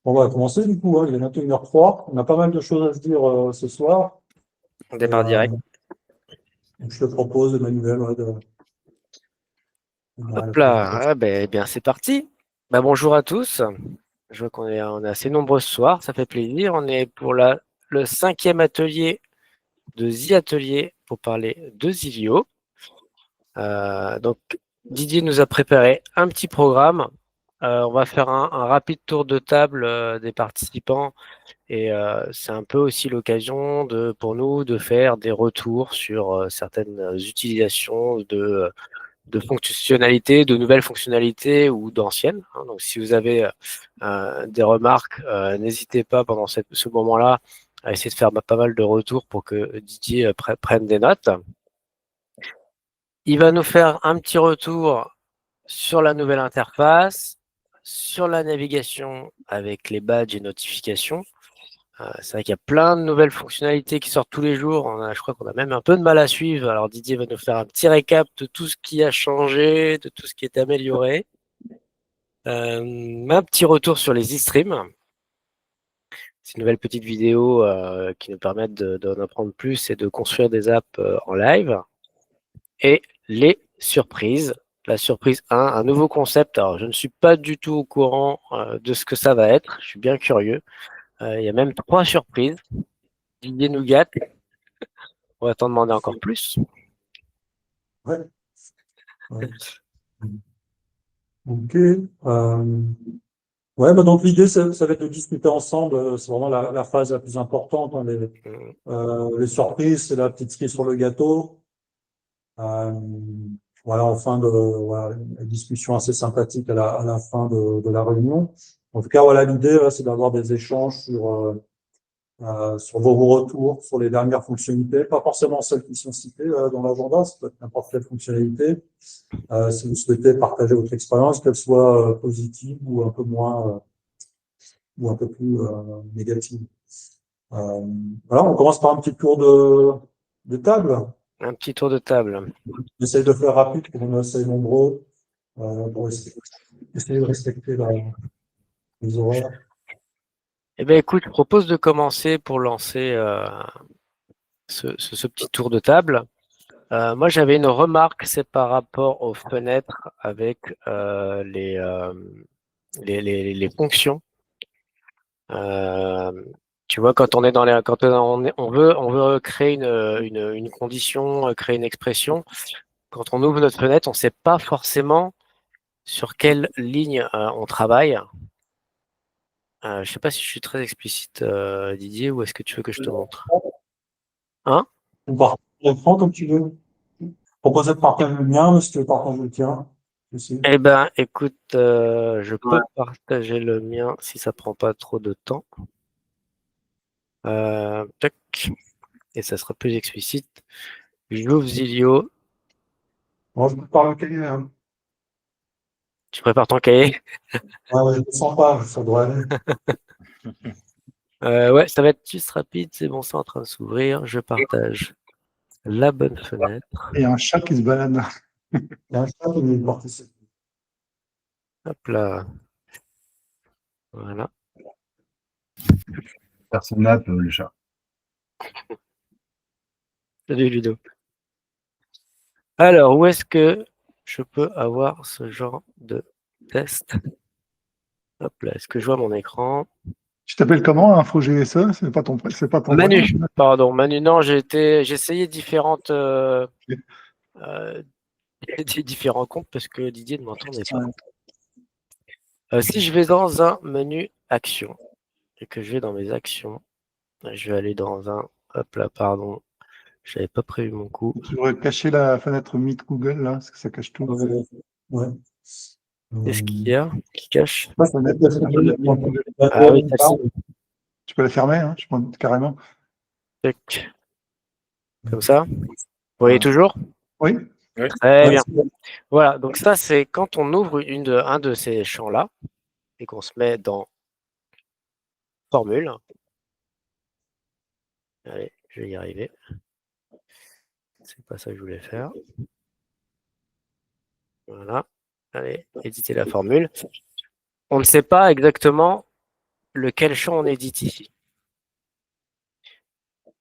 On va commencer du coup, hein. Il est 21h03. On a pas mal de choses à se dire ce soir. On Et, départ direct. donc je te propose, Emmanuel, ouais, de démarrer la Hop là, présentation. ah ben, eh bien c'est parti. Bah, bonjour à tous. Je vois qu'on est assez nombreux ce soir, ça fait plaisir. On est pour le cinquième atelier de The Atelier pour parler de Zilio. Donc Didier nous a préparé un petit programme. On va faire un rapide tour de table des participants et c'est un peu aussi l'occasion pour nous de faire des retours sur certaines utilisations de fonctionnalités, de nouvelles fonctionnalités ou d'anciennes, hein. Donc, si vous avez des remarques, n'hésitez pas pendant ce moment-là à essayer de faire pas mal de retours pour que Didier prenne des notes. Il va nous faire un petit retour sur la nouvelle interface, sur la navigation avec les badges et notifications. C'est vrai qu'il y a plein de nouvelles fonctionnalités qui sortent tous les jours. Je crois qu'on a même un peu de mal à suivre. Alors Didier va nous faire un petit récap de tout ce qui a changé, de tout ce qui est amélioré. Un petit retour sur les e-streams. C'est une nouvelle petite vidéo qui nous permettent d'en apprendre plus et de construire des apps en live. Et les surprises. La surprise 1, un nouveau concept. Alors, je ne suis pas du tout au courant de ce que ça va être. Je suis bien curieux. Il y a même 3 surprises. Didier nous gâte. On va t'en demander encore plus. Ouais, ouais. Ok. Ouais, bah donc l'idée, ça va être de discuter ensemble. C'est vraiment la phase la plus importante, hein. Les surprises, c'est la petite cerise sur le gâteau. Euh, voilà, en fin de voilà, une discussion assez sympathique à la fin de la réunion. En tout cas, voilà, l'idée, c'est d'avoir des échanges sur vos retours, sur les dernières fonctionnalités, pas forcément celles qui sont citées dans l'agenda, ça peut être n'importe quelle fonctionnalité. Si vous souhaitez partager votre expérience, qu'elle soit positive ou un peu plus négative. Euh, voilà, on commence par un petit tour de table. Un petit tour de table. J'essaie de faire rapide pour qu'on est assez nombreux, pour essayer de respecter les horaires. Eh bien, écoute, je propose de commencer pour lancer ce petit tour de table. Moi, j'avais une remarque, c'est par rapport aux fenêtres avec les fonctions. Euh, Tu vois, quand on est quand on veut créer une condition, créer une expression, quand on ouvre notre fenêtre, on ne sait pas forcément sur quelle ligne on travaille. Je ne sais pas si je suis très explicite, Didier, ou est-ce que tu veux que je te montre? Hein? On part l'écran comme tu veux. Proposer de partager le mien, mais si tu veux partager le tien, aussi. Eh ben, écoute, je peux partager le mien si ça prend pas trop de temps. Tac, et ça sera plus explicite. J'ouvre Zilio. Moi, je peux parler au cahier, hein. Tu prépares ton cahier? Ouais, je ne sens pas, ça doit aller. Ouais, ça va être juste rapide. C'est bon, c'est en train de s'ouvrir. Je partage la bonne fenêtre. Et un chat qui se balade. Il y a un chat qui participe. Hop là. Voilà. Personne n'a le chat. Salut Ludo. Alors, où est-ce que je peux avoir ce genre de test? Hop là, est-ce que je vois mon écran? Tu t'appelles comment, Info GSE? C'est pas ton Manu, prénom? pardon, Manu, non, j'ai essayé euh, différents comptes parce que Didier ne m'entendait pas. Ouais. Si je vais dans un menu action et que je vais dans mes actions, je vais aller dans un, hop là, pardon, j'avais pas prévu mon coup. Tu devrais cacher la fenêtre Meet Google, là, parce que ça cache tout. Ouais. Qu'est-ce qu'il y a qui cache? La fenêtre, Ah oui, celle-ci. Tu peux la fermer, hein, je pense, carrément. Tac, comme ça. Vous voyez toujours? Oui, Très Ouais, bien. Voilà, donc ça, c'est quand on ouvre un de ces champs-là et qu'on se met dans formule. Allez, je vais y arriver. C'est pas ça que je voulais faire. Voilà. Allez, éditer la formule. On ne sait pas exactement lequel champ on édite ici.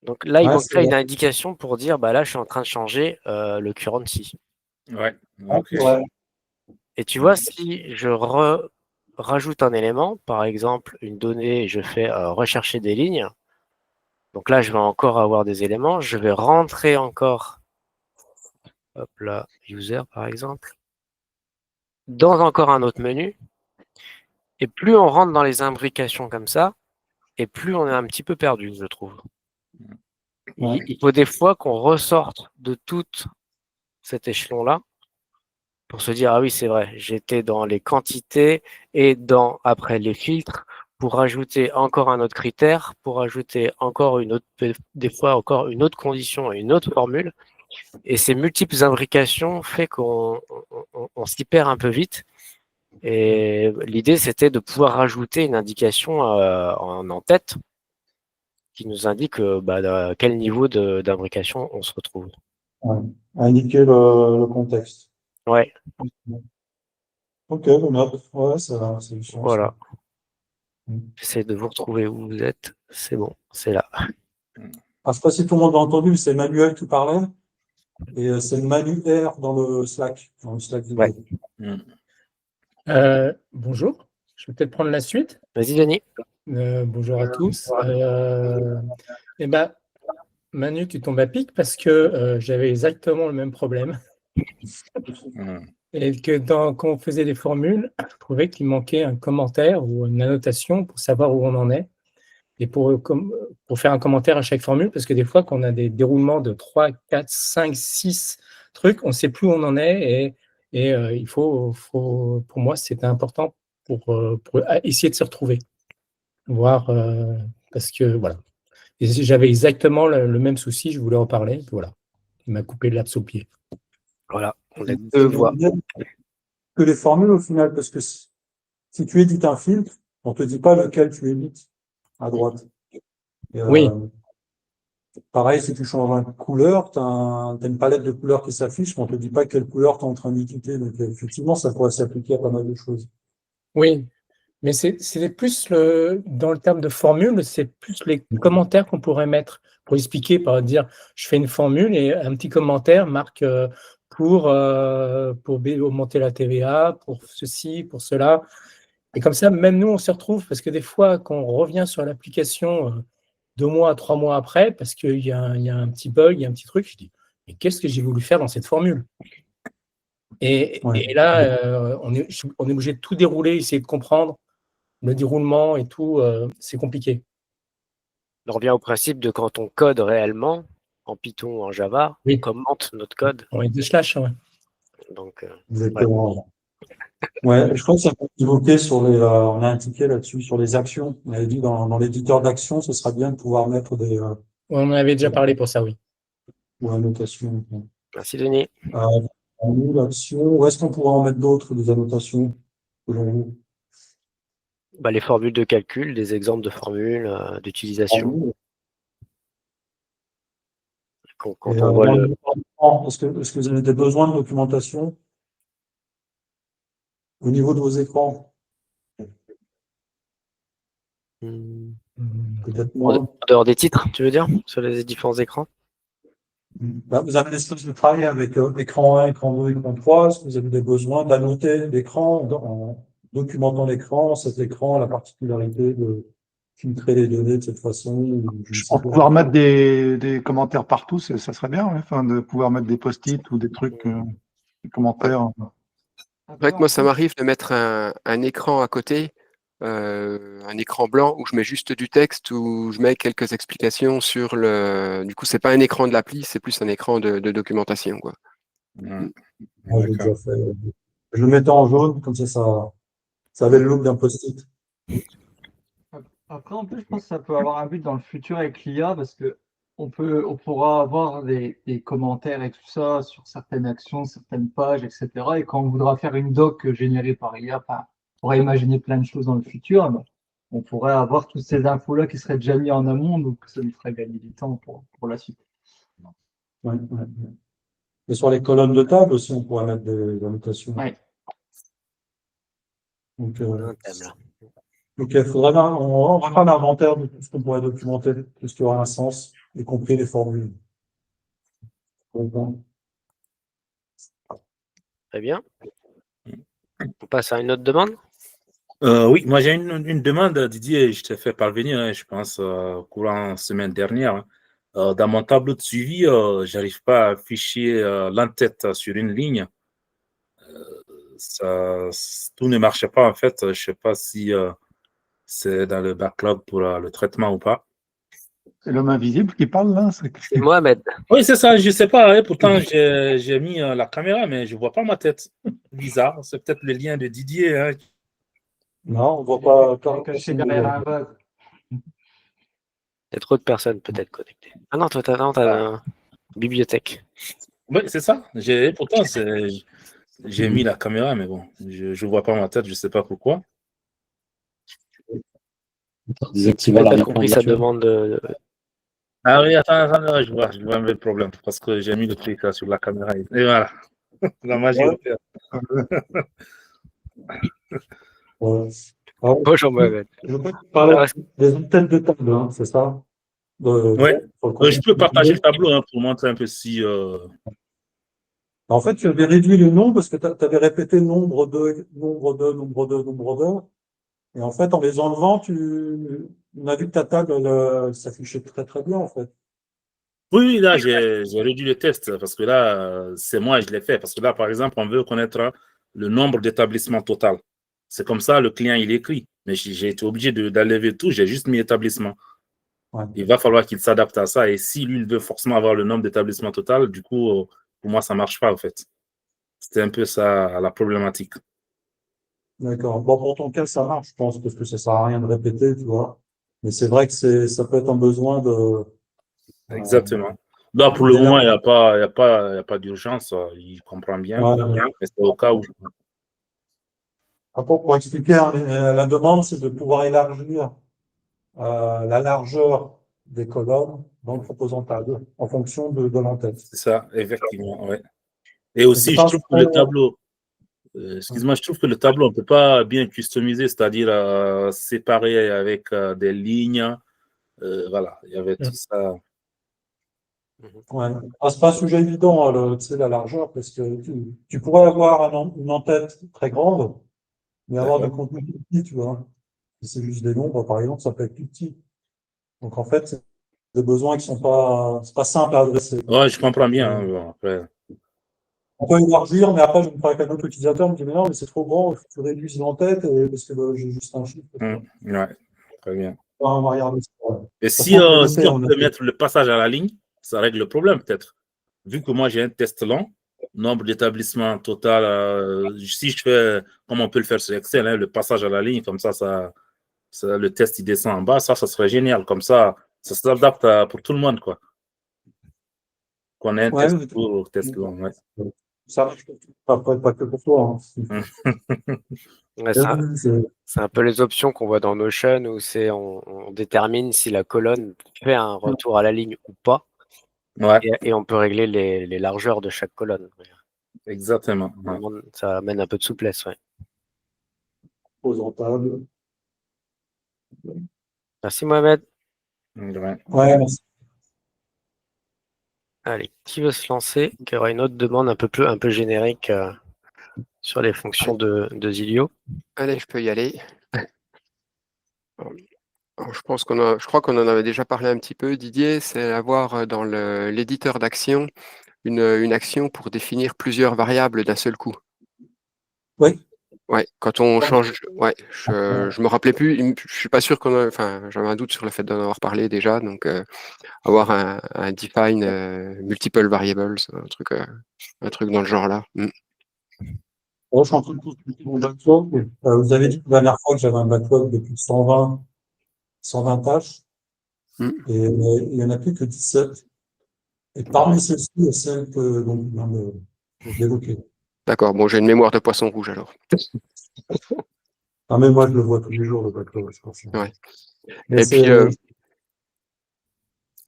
Donc là, ils Ouais, vont c'est créer une indication pour dire, bah là, je suis en train de changer le currency. Ouais. ok, Ok. ouais. Et tu vois, si je rajoute un élément, par exemple une donnée, et je fais rechercher des lignes, donc là, je vais encore avoir des éléments, je vais rentrer encore, hop là, user par exemple, dans encore un autre menu, et plus on rentre dans les imbrications comme ça, et plus on est un petit peu perdu, je trouve. Ouais. Il faut des fois qu'on ressorte de tout cet échelon-là pour se dire, ah oui, c'est vrai, j'étais dans les quantités et dans, après, les filtres pour ajouter encore un autre critère, pour ajouter encore une autre, des fois encore une autre condition et une autre formule. Et ces multiples imbrications fait qu'on s'y perd un peu vite. Et l'idée, c'était de pouvoir rajouter une indication en tête qui nous indique à quel niveau d'imbrication on se retrouve. Ouais. Indiquer le contexte. Ouais, Ok, bon, ouais, c'est du sens. voilà. Mm. J'essaie de vous retrouver où vous êtes. C'est bon, c'est là. Ah, je sais pas si tout le monde a entendu, c'est Manuel qui parlait. Et c'est Manu R dans le Slack Ouais. vidéo. Bonjour, je vais peut-être prendre la suite. Vas-y, Denis. Bonjour à tous. Eh ben, Manu, tu tombes à pic parce que j'avais exactement le même problème. Et que quand on faisait des formules, je trouvais qu'il manquait un commentaire ou une annotation pour savoir où on en est. Et pour faire un commentaire à chaque formule, parce que des fois, quand on a des déroulements de 3, 4, 5, 6 trucs, on ne sait plus où on en est. Et il faut, pour moi, c'était important pour essayer de se retrouver. Voir, parce que voilà. Et j'avais exactement le même souci, je voulais en parler. Voilà. Il m'a coupé l'herbe sous le pied. Voilà, on a deux voix. Que les formules au final, parce que si tu édites un filtre, on te dit pas lequel tu édites à droite. Et, Oui. pareil, si tu changes une couleur, t'as une palette de couleurs qui s'affiche, mais on te dit pas quelle couleur tu es en train d'éditer. Donc, effectivement, ça pourrait s'appliquer à pas mal de choses. Oui, mais c'est plus dans le terme de formule, c'est plus les commentaires qu'on pourrait mettre pour expliquer, par dire, je fais une formule et un petit commentaire marque pour augmenter la TVA, pour ceci, pour cela. Et comme ça, même nous, on se retrouve, parce que des fois, quand on revient sur l'application 2 mois, 3 mois après, parce qu'il y a un petit bug, il y a un petit truc, je dis, mais qu'est-ce que j'ai voulu faire dans cette formule? Et là, on est obligé de tout dérouler, essayer de comprendre le déroulement et tout, c'est compliqué. On revient au principe de quand on code réellement, en Python ou en Java, on Oui. commente notre code. On est des slash, ouais. Donc, Exactement. Ouais, je crois que ça peut évoquer sur les, on a un ticket là-dessus, sur les actions. On avait dit dans l'éditeur d'actions, ce serait bien de pouvoir mettre des, On en avait déjà parlé pour ça, oui. ou annotations. merci Denis. En nous, l'action, où est-ce qu'on pourrait en mettre d'autres, des annotations, selon vous? Les formules de calcul, des exemples de formules d'utilisation. Quand Et, on voit dans le... est-ce que vous avez des besoins de documentation au niveau de vos écrans? Peut-être En moins. dehors des titres, tu veux dire, sur les différents écrans? Vous avez des espaces de travail avec écran 1, écran 2, écran 3. Est-ce que vous avez des besoins d'annoter l'écran en documentant l'écran, cet écran, la particularité de filtrer les données de cette façon? Ou je ne sais Pour pas. pouvoir mettre des commentaires partout, ça serait bien, ouais. Enfin, de pouvoir mettre des post-it ou des trucs, des commentaires. C'est vrai que moi, ça m'arrive de mettre un écran à côté, un écran blanc où je mets juste du texte, où je mets quelques explications sur le. Du coup, c'est pas un écran de l'appli, c'est plus un écran de documentation, quoi. Moi, j'ai déjà fait. Je le mettais en jaune, comme ça avait le look d'un post-it. Après, en plus, je pense que ça peut avoir un but dans le futur avec l'IA parce que on pourra avoir des commentaires et tout ça sur certaines actions, certaines pages, etc. Et quand on voudra faire une doc générée par IA, enfin, on pourra imaginer plein de choses dans le futur, mais on pourrait avoir toutes ces infos-là qui seraient déjà mises en amont, donc ça nous ferait gagner du temps pour la suite. Ouais, ouais. Et sur les colonnes de table aussi, on pourrait mettre des annotations. Ouais. Donc, On a un thème là. Donc, il faudrait, on va faire l'inventaire de tout ce qu'on pourrait documenter, tout ce qui aura un sens, y compris les formules. Bon. Très bien. On passe à une autre demande. Oui, moi j'ai une demande, Didier, je t'ai fait parvenir, hein, je pense, courant semaine dernière, hein. Dans mon tableau de suivi, j'arrive pas à afficher l'entête sur une ligne. Tout ne marche pas en fait. Je sais pas si c'est dans le backlog pour le traitement ou pas. C'est l'homme invisible qui parle là. C'est Mohamed. Oui, c'est ça, je sais pas, hein, pourtant j'ai mis la caméra, mais je vois pas ma tête. Bizarre, c'est peut-être le lien de Didier, hein. Non, on voit pas. Caché derrière un vase. Il y a trop de personnes peut-être connectées. Ah non, toi, t'as une bibliothèque. Oui, c'est ça. Pourtant, j'ai mis la caméra, mais bon, je vois pas ma tête, je sais pas pourquoi. Désactiver la compris sa demande Ah oui, attends, je vois le problème, parce que j'ai mis le truc là, sur la caméra. Et voilà, la magie opère. Ouais. Alors, Bonjour Mohamed. je peux te parler des antennes de table, hein, c'est ça? Ouais. Je peux partager le tableau hein, pour montrer un peu si. En fait, tu avais réduit le nombre parce que tu avais répété nombre 2, nombre 2, nombre 2, nombre 2. Et en fait, en les enlevant, on a vu que ta table, elle s'affichait très très bien, en fait. Oui, là, j'ai réduit le test parce que là, c'est moi, je l'ai fait. Parce que là, par exemple, on veut connaître le nombre d'établissements total. C'est comme ça, le client, il écrit. Mais j'ai été obligé d'enlever tout, j'ai juste mis établissement. Ouais. Il va falloir qu'il s'adapte à ça. Et si lui, il veut forcément avoir le nombre d'établissements total, du coup, pour moi, ça ne marche pas, en fait. C'était un peu ça, la problématique. D'accord. Bon, pour ton cas, ça marche, je pense, parce que ça sert à rien de répéter, tu vois. Mais c'est vrai que ça peut être un besoin de. Exactement. Là, pour le moment, il n'y a pas d'urgence. Il comprend bien. Ouais. Mais c'est au cas où. Après, pour expliquer, hein, la demande, c'est de pouvoir élargir la largeur des colonnes dans le proposant table en fonction de l'entête. C'est ça, effectivement. Ouais. Et aussi, je trouve que le tableau, excuse-moi, je trouve que le tableau, on ne peut pas bien customiser, c'est-à-dire séparer avec des lignes. Voilà, il y avait tout ça. Ouais. Ah, c'est pas un sujet évident, hein, tu sais, la largeur, parce que tu pourrais avoir une entête très grande, mais avoir des contenus plus petits, tu vois. Si c'est juste des nombres, par exemple, ça peut être plus petit. Donc, en fait, c'est des besoins qui sont pas, c'est pas simple à adresser. Ouais, je comprends bien. Hein, bon, après. On peut élargir, mais après, je me parle avec un autre utilisateur, il me dit, mais non, mais c'est trop grand, il faut que tu réduises l'entête, parce que j'ai juste un chiffre. Ouais, très bien. On va regarder ça. Ouais. Et si on peut mettre le passage à la ligne, ça règle le problème peut-être. Vu que moi j'ai un test long, nombre d'établissements total, si je fais, comme on peut le faire sur Excel, hein, le passage à la ligne, comme ça, le test il descend en bas, ça serait génial. Comme ça s'adapte pour tout le monde, quoi. Qu'on ait un test court ou test long. Ouais. Ça marche pas que pour toi. Hein. Ouais, c'est un peu les options qu'on voit dans Notion où on détermine si la colonne fait un retour à la ligne ou pas. Ouais. Et on peut régler les largeurs de chaque colonne. Exactement. Ouais. Ça amène un peu de souplesse. Ouais. Table. Merci Mohamed. Ouais, merci. Allez, qui veut se lancer? Il y aura une autre demande un peu générique sur les fonctions de Zilio. Allez, je peux y aller. Alors, je crois qu'on en avait déjà parlé un petit peu, Didier, c'est avoir dans l'éditeur d'action une action pour définir plusieurs variables d'un seul coup. Oui. Ouais, quand on change, ouais, je me rappelais plus, je suis pas sûr j'avais un doute sur le fait d'en avoir parlé déjà, donc avoir un define multiple variables, un truc dans le genre là. Je suis en train de consulter mon backlog. Vous avez dit la dernière fois que j'avais un backlog de plus de 120 tâches. Et il n'y en a plus que 17. Et parmi celles-ci, il y a celle que donc, je viens de d'évoquer. D'accord, bon, j'ai une mémoire de poisson rouge alors. Ah, mais moi, je le vois tous les jours, le backlog, je pense. Ouais. Mais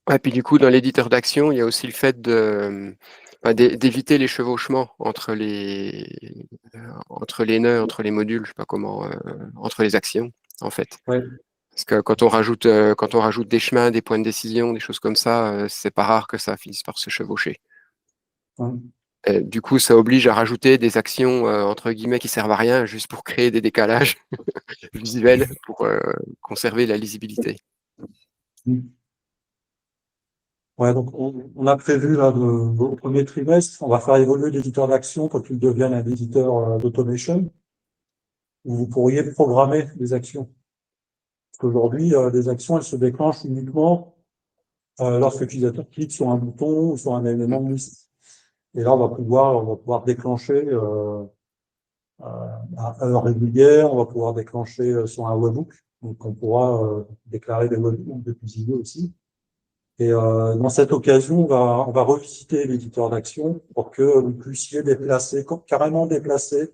Et puis du coup, dans l'éditeur d'action, il y a aussi le fait d'éviter les chevauchements entre les nœuds, entre les modules, je sais pas comment, entre les actions. en fait. Ouais. Parce que quand on rajoute des chemins, des points de décision, des choses comme ça, c'est pas rare que ça finisse par se chevaucher. Ouais. Et du coup, ça oblige à rajouter des actions entre guillemets qui servent à rien, juste pour créer des décalages visuels pour conserver la lisibilité. Ouais, donc on a prévu là au premier trimestre, on va faire évoluer l'éditeur d'action pour qu'il devienne un éditeur d'automation, où vous pourriez programmer des actions. Parce qu'aujourd'hui, les actions, elles se déclenchent uniquement lorsque l'utilisateur clique sur un bouton ou sur un élément de liste. Et là, on va pouvoir déclencher à heure régulière, on va pouvoir déclencher sur un webhook. Donc, on pourra déclarer des webhooks depuis Zillow aussi. Et dans cette occasion, on va revisiter l'éditeur d'action pour que vous puissiez déplacer, carrément déplacer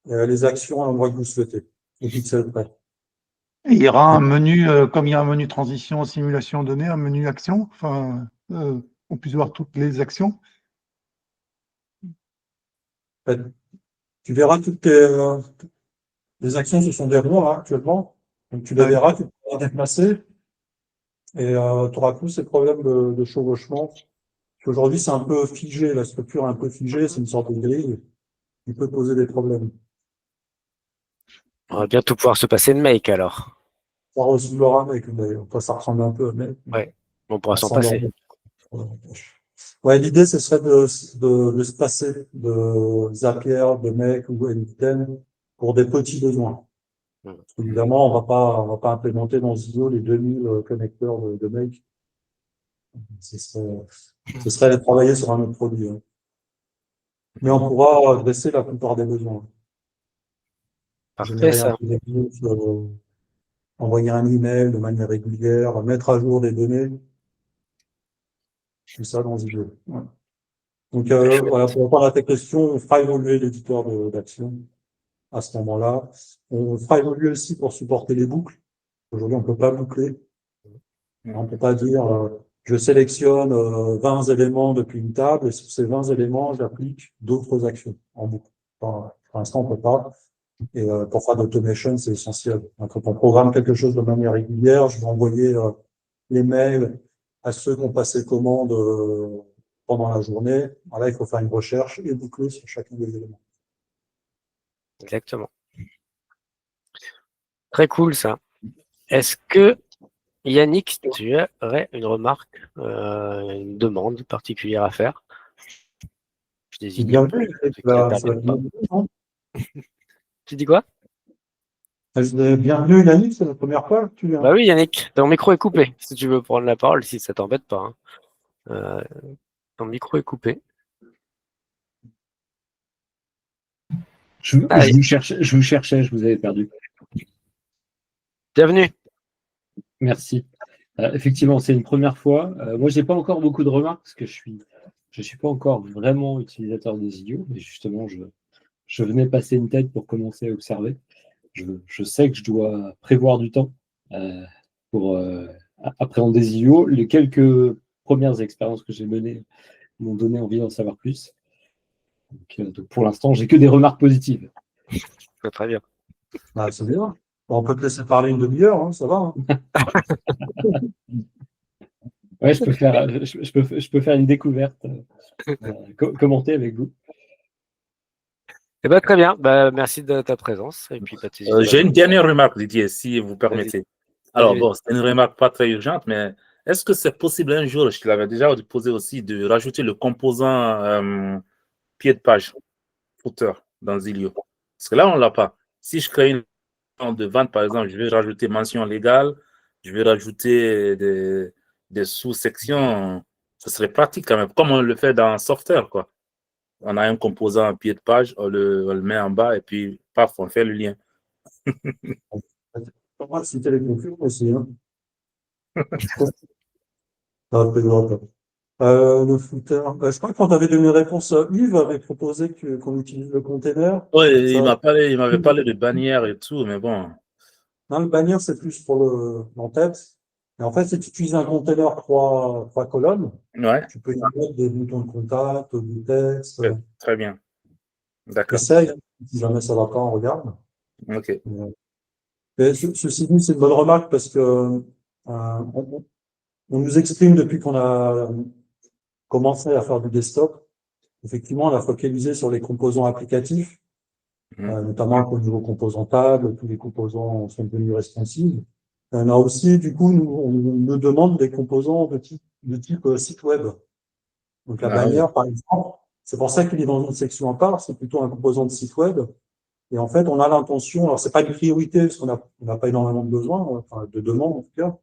les actions à l'endroit que vous souhaitez, au pixel près. Et il y aura un menu, comme il y a un menu transition, simulation donnée, un menu action, enfin, on puisse voir toutes les actions. En fait, tu verras toutes les actions, ce sont des ronds là, actuellement. Donc tu les verras, tu pourras déplacer et tu auras plus ces problèmes de chevauchement. Aujourd'hui, c'est un peu figé, la structure est un peu figée, c'est une sorte de grille qui peut poser des problèmes. On va bientôt pouvoir se passer de make alors. Ça ressemblera à Make, d'ailleurs. Enfin, ça ressemble un peu à Make. Ouais, on pourra s'en Ça ressemble passer. Ouais, l'idée, ce serait de se passer de Zapier, de Make ou N10 pour des petits besoins. Parce qu'évidemment, on va pas implémenter dans Zillow les 2000 connecteurs de Make. Ce serait de travailler sur un autre produit. Hein. Mais on pourra adresser la plupart des besoins. Parfait, Générer un ça. peu des news, envoyer un email de manière régulière, mettre à jour des données. Tout ça dans Zillow. Ouais. Donc, voilà, pour répondre à ta question, on fera évoluer l'éditeur d'action à ce moment-là. On fera évoluer aussi pour supporter les boucles. Aujourd'hui, on ne peut pas boucler. On ne peut pas dire, je sélectionne 20 éléments depuis une table et sur ces 20 éléments, j'applique d'autres actions en boucle. Enfin, pour l'instant, on ne peut pas. Et pour faire l'automation, c'est essentiel. Donc, quand on programme quelque chose de manière régulière, je vais envoyer les mails à ceux qui ont passé commande pendant la journée. Voilà, il faut faire une recherche et boucler sur chacun des éléments. Exactement. Très cool ça. Est-ce que Yannick, tu aurais une remarque, une demande particulière à faire? Je désigne Bienvenue, Tu dis quoi? bienvenue Yannick, c'est la première fois que tu viens. Bah oui, Yannick, ton micro est coupé. Si tu veux prendre la parole, si ça t'embête pas. Hein. Ton micro est coupé. Je vous cherchais, je vous avais perdu. Bienvenue. Merci. Effectivement, c'est une première fois. Moi, j'ai pas encore beaucoup de remarques parce que je suis pas encore vraiment utilisateur des idiots, mais justement, je venais passer une tête pour commencer à observer. Je sais que je dois prévoir du temps pour appréhender des idiots. Les quelques premières expériences que j'ai menées m'ont donné envie d'en savoir plus. Donc pour l'instant, j'ai que des remarques positives. Très bien. Ah, c'est bien. On peut te laisser parler une demi-heure, hein, ça va. Hein. Ouais, je peux faire une découverte, commenter avec vous. Eh ben, très bien. Bah, merci de ta présence. Et puis, j'ai une dernière remarque, Didier, si vous permettez. Alors, bon, c'est une remarque pas très urgente, mais est-ce que c'est possible un jour, je te l'avais déjà posé aussi, de rajouter le composant pied de page, footer, dans Zillow? Parce que là, on ne l'a pas. Si je crée une de vente, par exemple, je vais rajouter mention légale, je vais rajouter des sous-sections, ce serait pratique quand même, comme on le fait dans Software, quoi. On a un composant en pied de page, on le met en bas et puis, paf, on fait le lien. C'était les conflits aussi. Hein. Le footer. Je crois que quand tu avais donné une réponse, Yves avait proposé qu'on utilise le container. Oui, il Ça- m'avait parlé de bannière et tout, mais bon. Non, le bannière, c'est plus pour l'entête. Et en fait, si tu utilises un container trois colonnes, Ouais, tu peux y mettre des boutons de contact, du texte. très bien. D'accord. Essaye. Si jamais ça va pas, on regarde. Ok. Mais ceci dit, c'est une bonne remarque parce que on nous exprime depuis qu'on a commencé à faire du desktop. Effectivement, on a focalisé sur les composants applicatifs, notamment au niveau composant table, tous les composants sont devenus responsives. On a aussi, du coup, on nous demande des composants de type site web. Donc la bannière, par exemple, c'est pour ça qu'il est dans une section à part, c'est plutôt un composant de site web. Et en fait, on a l'intention, alors c'est pas une priorité, parce qu'on n'a pas énormément de besoins, enfin de demandes en tout cas,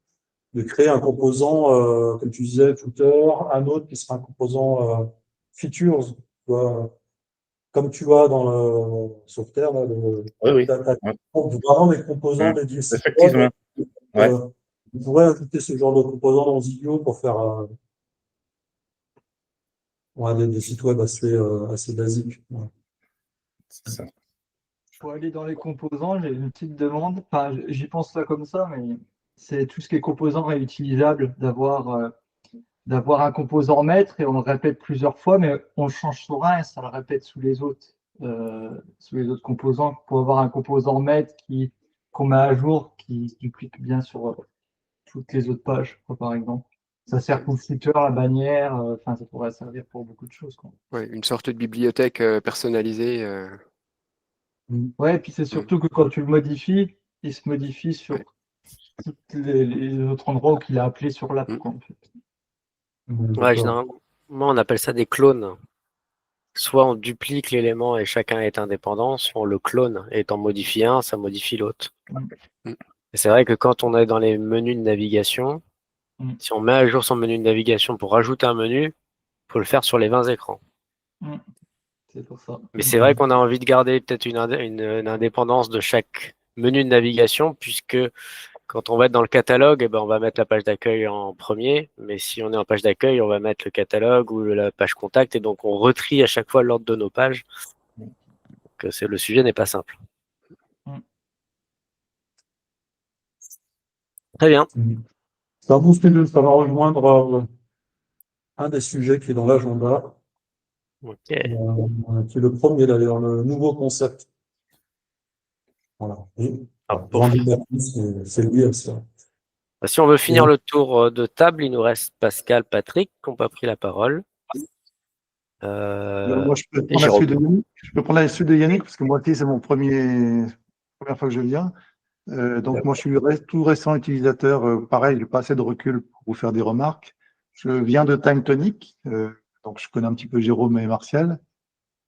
de créer un composant, comme tu disais, footer, un autre qui sera un composant features, tu vois, comme tu vois dans le Sauveterre, là, Oui. t'as vraiment des composants dédiés site web. Effectivement. Ouais. On pourrait ajouter ce genre de composants dans Zilio pour faire des sites web assez basiques. Ouais. C'est ça. Pour aller dans les composants, j'ai une petite demande. Enfin, j'y pense pas comme ça, mais c'est tout ce qui est composant réutilisable, d'avoir un composant maître et on le répète plusieurs fois, mais on le change sur un et ça le répète sous les autres composants. Pour avoir un composant maître qu'on met à jour, qui se duplique bien sur toutes les autres pages, quoi, par exemple. Ça sert pour le footer, la bannière, enfin, ça pourrait servir pour beaucoup de choses, quoi. Ouais, une sorte de bibliothèque personnalisée. Ouais, et puis c'est surtout que quand tu le modifies, il se modifie sur tous les autres endroits où il a appelé sur l'app, quoi, en fait. Ouais, généralement, on appelle ça des clones. Soit on duplique l'élément et chacun est indépendant, soit on le clone et étant modifie un, ça modifie l'autre. Et c'est vrai que quand on est dans les menus de navigation, si on met à jour son menu de navigation pour rajouter un menu, il faut le faire sur les 20 écrans. C'est pour ça. Mais c'est vrai qu'on a envie de garder peut-être une indépendance de chaque menu de navigation, puisque quand on va être dans le catalogue, eh ben, on va mettre la page d'accueil en premier. Mais si on est en page d'accueil, on va mettre le catalogue ou la page contact. Et donc, on retrie à chaque fois l'ordre de nos pages. Donc, le sujet n'est pas simple. Très bien. C'est un bon sujet, ça va rejoindre un des sujets qui est dans l'agenda. Qui est le premier d'ailleurs, le nouveau concept. Voilà. C'est lié à ça. Si on veut finir le tour de table, il nous reste Pascal, Patrick, qui n'ont pas pris la parole. Moi, je peux prendre la suite de Yannick, parce que moi aussi, c'est première fois que je viens. Donc, moi, je suis tout récent utilisateur. Pareil, je n'ai pas assez de recul pour vous faire des remarques. Je viens de TimeTonic, donc je connais un petit peu Jérôme et Martial.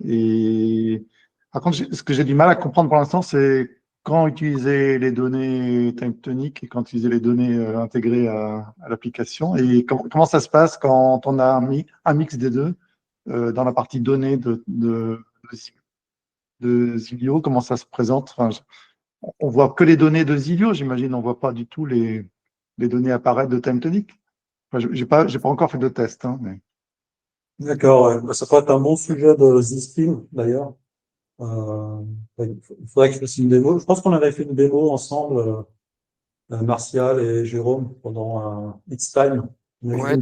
Et par contre, ce que j'ai du mal à comprendre pour l'instant, c'est quand utiliser les données TimeTonic et quand utiliser les données intégrées à l'application. Et comment ça se passe quand on a un mix des deux dans la partie données de Zilio, comment ça se présente? Enfin, on voit que les données de Zilio, j'imagine, on voit pas du tout les données apparaître de TimeTonic. Enfin, j'ai pas encore fait de test, hein, mais... D'accord, ouais. Ça pourrait être un bon sujet de Zistream, d'ailleurs. Il faudrait que je fasse une démo. Je pense qu'on avait fait une démo ensemble, Martial et Jérôme, pendant un It's Time. Ouais,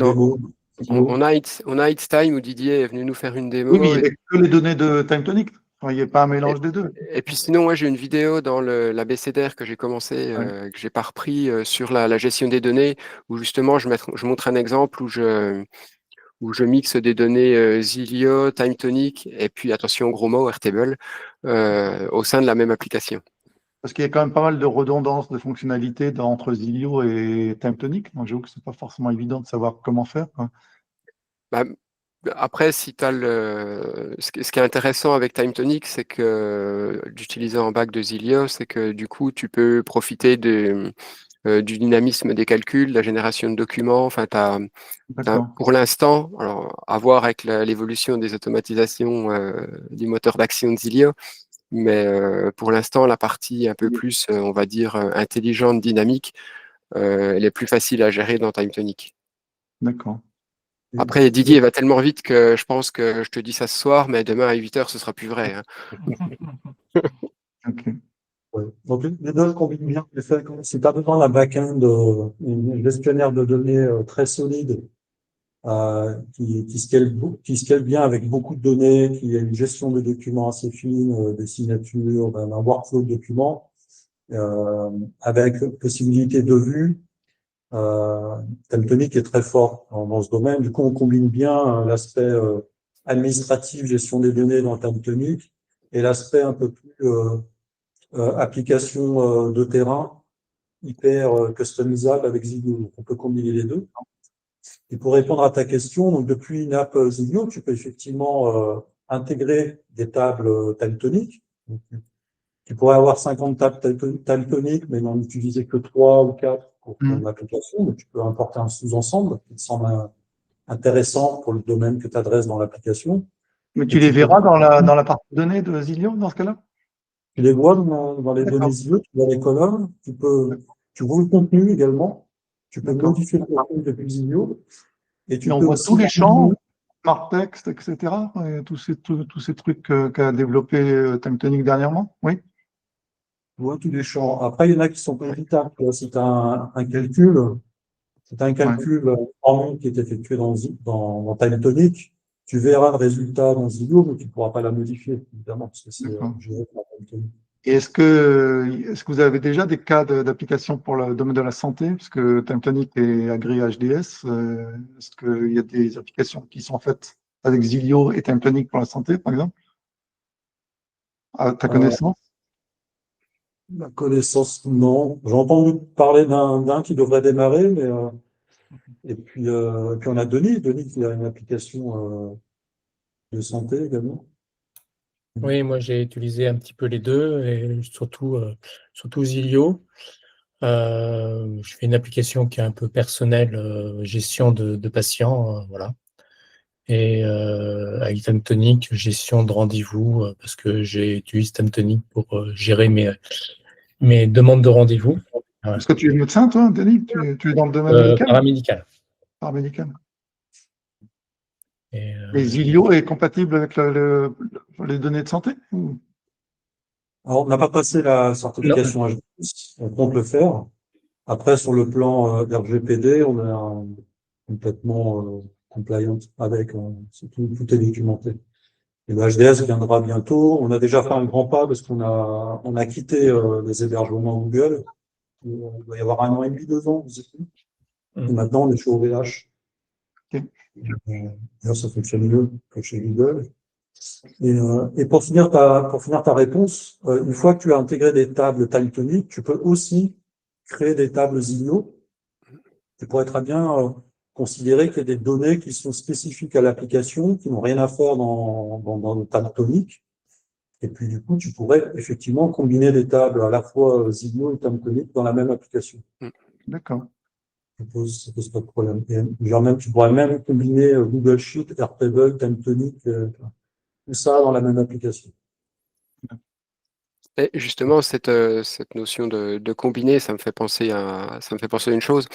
on a It's Time où Didier est venu nous faire une démo. Oui, mais il n'y avait que les données de TimeTonic. Enfin, il n'y a pas un mélange des deux. Et puis sinon, moi, j'ai une vidéo dans l'abécédaire que j'ai commencé, que j'ai pas repris, sur la gestion des données, où justement, je montre un exemple où je mixe des données Zilio, TimeTonic, et puis attention, gros mot, Airtable, au sein de la même application. Parce qu'il y a quand même pas mal de redondance de fonctionnalités entre Zilio et TimeTonic. Donc, j'avoue que c'est pas forcément évident de savoir comment faire, quoi. Bah, après, si tu as ce qui est intéressant avec TimeTonic, c'est que d'utiliser en bac de Zilio, c'est que du coup, tu peux profiter du dynamisme des calculs, de la génération de documents. Enfin, pour l'instant, alors à voir avec l'évolution des automatisations du moteur d'action de Zilio, mais pour l'instant, la partie un peu plus, on va dire, intelligente, dynamique, elle est plus facile à gérer dans TimeTonic. D'accord. Après, Didier va tellement vite que je pense que je te dis ça ce soir, mais demain à 8h, ce sera plus vrai. Hein. Okay. Ouais. Donc, les deux combinent bien. Si tu as besoin d'un back-end, un gestionnaire de données très solide, qui scale bien avec beaucoup de données, qui a une gestion de documents assez fine, des signatures, un workflow de documents, avec possibilité de vue. Time-tonic est très fort dans ce domaine. Du coup, on combine bien l'aspect administratif, gestion des données dans Time-tonic, et l'aspect un peu plus application de terrain, hyper customisable avec Zilio. Donc, on peut combiner les deux. Et pour répondre à ta question, donc depuis une app Zilio, tu peux effectivement intégrer des tables Time-tonic. Tu pourrais avoir 50 tables Time-tonic, mais n'en utiliser que 3 ou 4 pour ton application. Donc, tu peux importer un sous-ensemble qui te semble intéressant pour le domaine que tu adresses dans l'application. Mais tu les verras dans la partie données de Zilio, dans ce cas-là? Tu les vois dans les données Zilio, tu vois les colonnes, tu vois le contenu également. Tu peux modifier le contenu depuis Zilio. Et tu on peux voit aussi tous les champs, smart text, etc. Et tous ces trucs qu'a développé Time-tonic dernièrement. Oui. Tu vois tous les champs. Après, il y en a qui sont pas évitables. Si tu as un calcul, en ligne qui est effectué dans Time-tonic, tu verras le résultat dans Zilio, mais tu ne pourras pas la modifier, évidemment, parce que c'est géré par Time-tonic. Et est-ce que vous avez déjà des cas d'application pour le domaine de la santé, puisque Time-tonic est agréé HDS, est-ce qu'il y a des applications qui sont faites avec Zilio et Time-tonic pour la santé, par exemple? À ta connaissance? Ma connaissance, non. J'ai entendu parler d'un qui devrait démarrer, mais et puis on a Denis qui a une application de santé également. Oui, moi j'ai utilisé un petit peu les deux et surtout Zilio. Je fais une application qui est un peu personnelle, gestion de patients, voilà. Et avec Time-tonic, gestion de rendez-vous, parce que j'utilise Time-tonic pour gérer mes demandes de rendez-vous. Voilà. Est-ce que tu es médecin, toi, Denis? Tu es dans le domaine médical? Paramédical. Paramédical. Et Zilio est compatible avec les données de santé? Alors, on n'a pas passé la certification HDS, on compte le faire. Après, sur le plan RGPD, on est complètement compliant avec, tout est documenté. Et le HDS viendra bientôt. On a déjà fait un grand pas parce qu'on a quitté les hébergements Google. Il doit y avoir 1 an et demi, 2 ans, vous étiez. Et maintenant, on est chez OVH. D'ailleurs, ça fonctionne mieux que chez Google. Et pour finir ta réponse, une fois que tu as intégré des tables Time-tonic, tu peux aussi créer des tables Zilio. Tu pourrais très bien considérer qu'il y a des données qui sont spécifiques à l'application, qui n'ont rien à faire dans le Time-tonic. Et puis, du coup, tu pourrais effectivement combiner des tables à la fois Zilio et Time-tonic dans la même application. D'accord. Ça pose pas de problème. Et, genre même, tu pourrais même combiner Google Sheet, Airtable, Time-tonic, tout ça dans la même application. Et justement, cette notion de combiner, ça me fait penser à une chose.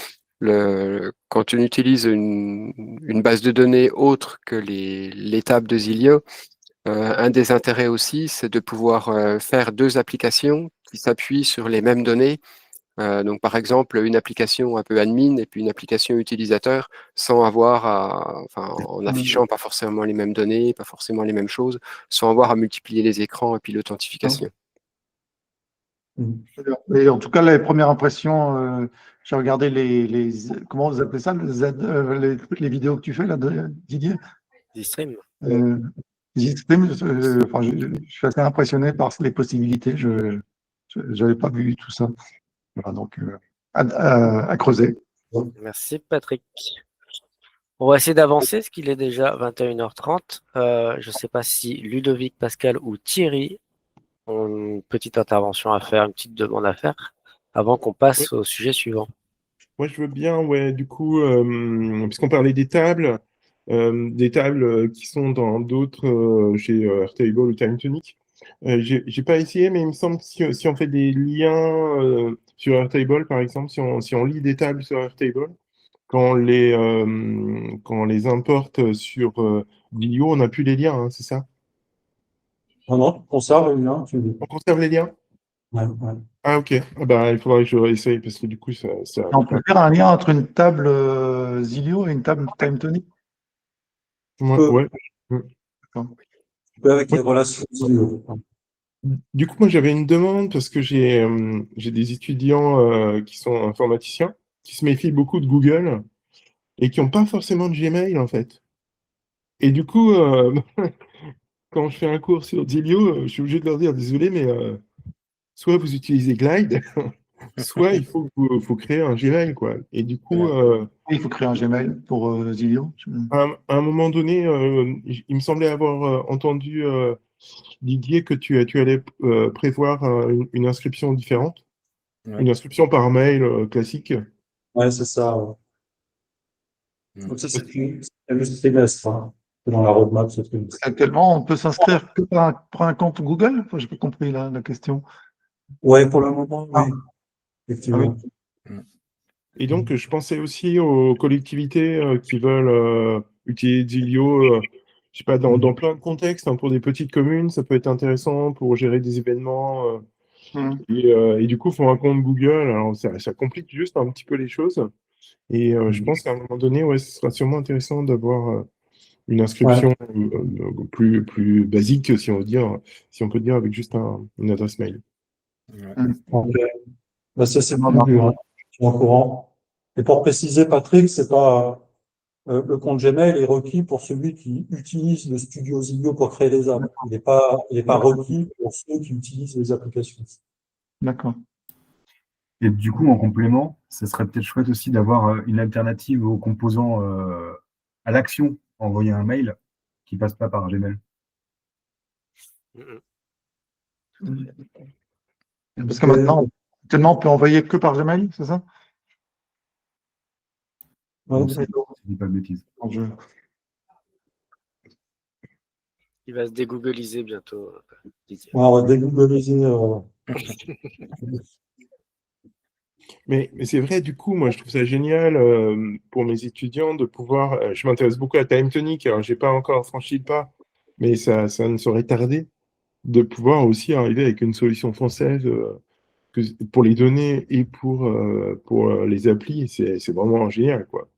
Quand on utilise une base de données autre que les tables de Zilio, un des intérêts aussi, c'est de pouvoir faire 2 applications qui s'appuient sur les mêmes données. Donc, par exemple, une application un peu admin et puis une application utilisateur, sans avoir en affichant pas forcément les mêmes données, pas forcément les mêmes choses, sans avoir à multiplier les écrans et puis l'authentification. Et en tout cas, les premières impressions, j'ai regardé comment vous appelez ça, les vidéos que tu fais là, Didier? Zstream. Zstream, je suis assez impressionné par les possibilités. Je n'avais pas vu tout ça. Voilà, donc à creuser. Merci Patrick. On va essayer d'avancer, parce qu'il est déjà 21h30. Je ne sais pas si Ludovic, Pascal ou Thierry ont une petite intervention à faire, une petite demande à faire, avant qu'on passe au sujet suivant. Moi, je veux bien, ouais, du coup, puisqu'on parlait des tables qui sont dans d'autres, chez Airtable ou Time-tonic. J'ai pas essayé, mais il me semble que si on fait des liens sur Airtable, par exemple, si on lit des tables sur Airtable, quand on les importe sur Zilio, on n'a plus les liens, hein, c'est ça? Non, on conserve les liens. On conserve les liens? Ouais. Ah, ok. Ah bah, il faudrait que je réessaye, parce que du coup, ça... On peut faire un lien entre une table Zilio et une table Time-tonic? Ouais. Avec les relations Zilio. Du coup, moi, j'avais une demande parce que j'ai des étudiants qui sont informaticiens, qui se méfient beaucoup de Google et qui n'ont pas forcément de Gmail, en fait. Et du coup, quand je fais un cours sur Zilio, je suis obligé de leur dire, désolé, mais soit vous utilisez Glide, soit faut créer un Gmail, quoi. Et du coup, Il faut créer un Gmail pour Zilio. à un moment donné, il me semblait avoir entendu Didier que tu allais prévoir une inscription différente, Ouais. une inscription par mail classique. Ouais, c'est ça. Ouais. Mm. Donc ça, c'est le trimestre, hein. C'est dans la roadmap, ce trimestre. Actuellement, on peut s'inscrire que pour un compte Google? Enfin, j'ai pas compris la question. Ouais, pour le moment, oui. Ah. Effectivement. Et donc, je pensais aussi aux collectivités qui veulent utiliser Zilio, je sais pas, dans plein de contextes, hein, pour des petites communes, ça peut être intéressant pour gérer des événements. Et du coup, il faut un compte Google. Alors, ça complique juste un petit peu les choses. Et je pense qu'à un moment donné, ouais, ce sera sûrement intéressant d'avoir une inscription plus basique, si on peut dire, avec juste une adresse mail. Ouais. Ok. Bah, ça, c'est prévu, hein. Je suis au courant. Et pour préciser, Patrick, c'est pas le compte Gmail est requis pour celui qui utilise le Studio Zilio pour créer les apps. Il est pas requis pour ceux qui utilisent les applications. D'accord. Et du coup, en complément, ce serait peut-être chouette aussi d'avoir une alternative aux composants à l'action, envoyer un mail qui passe pas par Gmail. Parce que maintenant, on peut envoyer que par Gmail, c'est ça? Ouais, Si je dis pas de bêtises. Il va se dégoogliser bientôt, Didier. Ouais, on va dégoogliser. Mais c'est vrai, du coup, moi, je trouve ça génial pour mes étudiants de pouvoir. Je m'intéresse beaucoup à Time Tonic, alors j'ai pas encore franchi le pas, mais ça ne saurait tarder de pouvoir aussi arriver avec une solution française pour les données et pour les applis. C'est vraiment génial, quoi.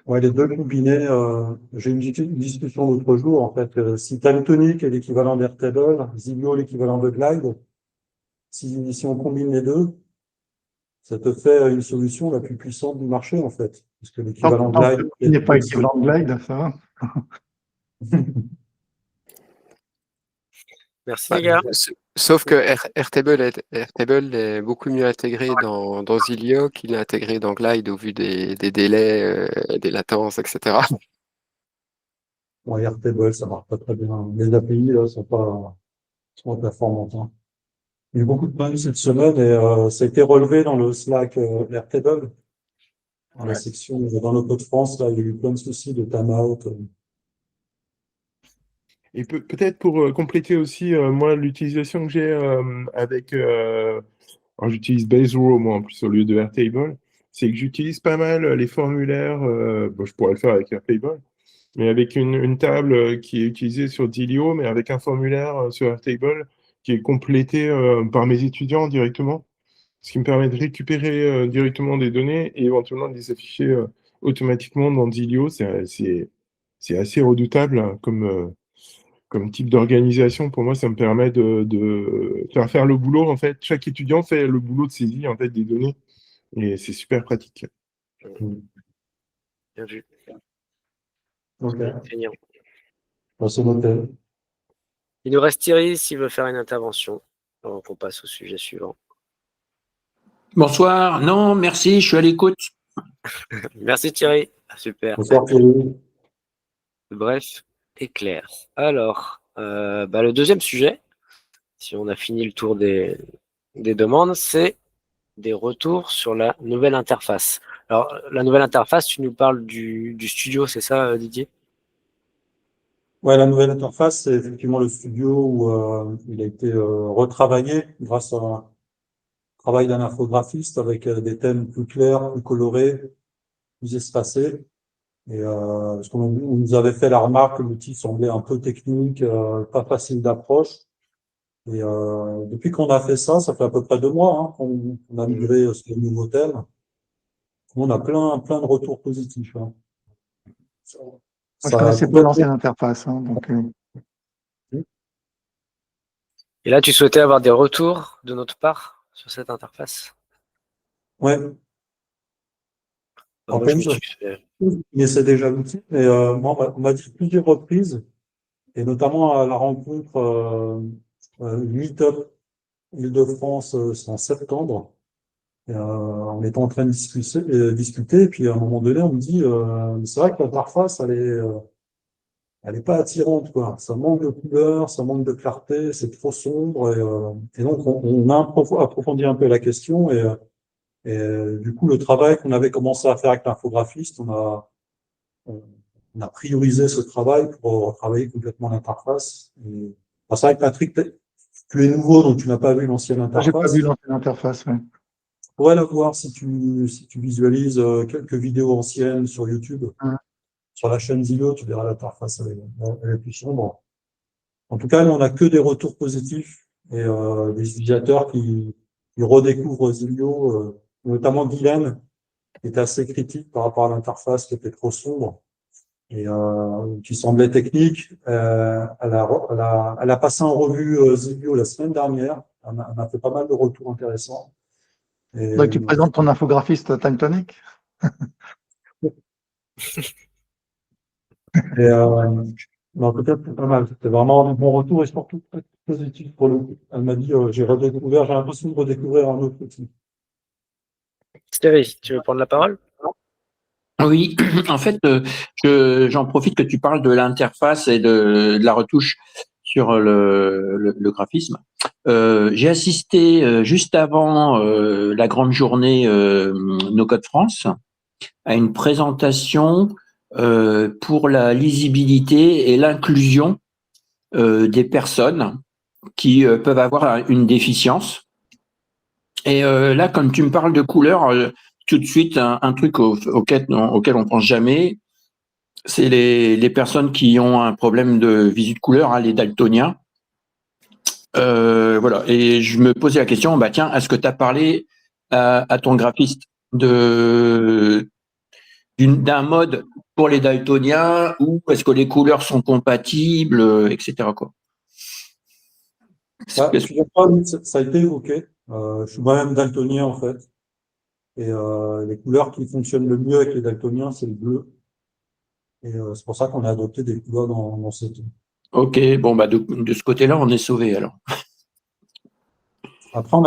Ouais, les deux combinés, j'ai eu une discussion l'autre jour, en fait. Si Time est l'équivalent d'Airtable, Zilio l'équivalent de Glide, si on combine les deux, ça te fait une solution la plus puissante du marché, en fait. Parce que l'équivalent de Glide. Il n'est pas équivalent de Glide, ça va. Merci les gars. Sauf que Airtable est beaucoup mieux intégré dans Zilio qu'il est intégré dans Glide au vu des délais, des latences, etc. Bon, Airtable, ça marche pas très bien. Les API, là, sont pas performantes, hein. Il y a eu beaucoup de bugs cette semaine et ça a été relevé dans le Slack Airtable. Dans la section, dans le code France, là, il y a eu plein de soucis de timeout. Et peut-être pour compléter aussi, moi, l'utilisation que j'ai avec. Alors, j'utilise Basero, moi, en plus, au lieu de Airtable. C'est que j'utilise pas mal les formulaires. Bon, je pourrais le faire avec Airtable, mais avec une table qui est utilisée sur Zilio, mais avec un formulaire sur Airtable qui est complété par mes étudiants directement, ce qui me permet de récupérer directement des données et éventuellement de les afficher automatiquement dans Zilio. C'est assez redoutable, hein, comme type d'organisation. Pour moi, ça me permet de faire le boulot. En fait, chaque étudiant fait le boulot de saisie en fait, des données et c'est super pratique. Bien vu. Ok. Feignant. Bon, c'est noté. Il nous reste Thierry s'il veut faire une intervention. Donc on passe au sujet suivant. Bonsoir. Non, merci, je suis à l'écoute. Merci Thierry. Ah, super. Bonsoir, Thierry. Bref et clair. Alors, le deuxième sujet, si on a fini le tour des demandes, c'est des retours sur la nouvelle interface. Alors, la nouvelle interface, tu nous parles du studio, c'est ça, Didier? Ouais, la nouvelle interface, c'est effectivement le studio où il a été retravaillé grâce à un travail d'un infographiste avec des thèmes plus clairs, plus colorés, plus espacés. Et parce on nous avait fait la remarque que l'outil semblait un peu technique, pas facile d'approche. Et depuis qu'on a fait ça, ça fait à peu près 2 mois hein, qu'on a migré sur le nouveau thème. On a plein de retours positifs, hein. Moi, je connaissais pas l'ancienne interface, hein, donc. Et là, tu souhaitais avoir des retours de notre part sur cette interface? Ouais. Moi, Après, je me suis fait- il essaie déjà l'outil, mais moi, on m'a dit plusieurs reprises, et notamment à la rencontre Meetup Île-de-France, c'est en septembre. Et, on était en train de discuter, et puis à un moment donné, on me dit, c'est vrai que l'interface, elle est pas attirante, quoi. Ça manque de couleur, ça manque de clarté, c'est trop sombre, et donc on a approfondi un peu la question, du coup, le travail qu'on avait commencé à faire avec l'infographiste, on a priorisé ce travail pour travailler complètement l'interface. C'est vrai que Patrick, tu es nouveau, donc tu n'as pas vu l'ancienne J'ai pas interface. vu l'ancienne interface, ouais. Tu pourrais la voir si tu visualises quelques vidéos anciennes sur YouTube. Ouais. Sur la chaîne Zillow, tu verras l'interface, elle est plus sombre. En tout cas, nous, on n'a que des retours positifs et des utilisateurs qui redécouvrent Zillow, notamment Guylaine, qui était assez critique par rapport à l'interface qui était trop sombre et qui semblait technique. Elle a passé en revue Zillow la semaine dernière. Elle a fait pas mal de retours intéressants. Et, Donc, tu présentes ton infographiste Time Tonic? mais en tout cas, c'est pas mal. C'était vraiment un bon retour et surtout très positif pour le coup. Elle m'a dit, j'ai l'impression de redécouvrir un autre outil. Thierry, tu veux prendre la parole? Oui, en fait, j'en profite que tu parles de l'interface et de la retouche sur le graphisme. J'ai assisté juste avant la grande journée No Code France à une présentation pour la lisibilité et l'inclusion des personnes qui peuvent avoir une déficience. Et là, comme tu me parles de couleur, tout de suite, un truc auquel on pense jamais, c'est les personnes qui ont un problème de visu de couleur, hein, les daltoniens. Voilà. Et je me posais la question, bah tiens, est-ce que tu as parlé à ton graphiste d'un mode pour les daltoniens ou est-ce que les couleurs sont compatibles, etc. quoi. Ça a été évoqué. Je suis moi-même daltonien en fait. Et les couleurs qui fonctionnent le mieux avec les daltoniens, c'est le bleu. Et c'est pour ça qu'on a adopté des couleurs dans cette. Ok, bon bah de ce côté-là, on est sauvé alors. Après, on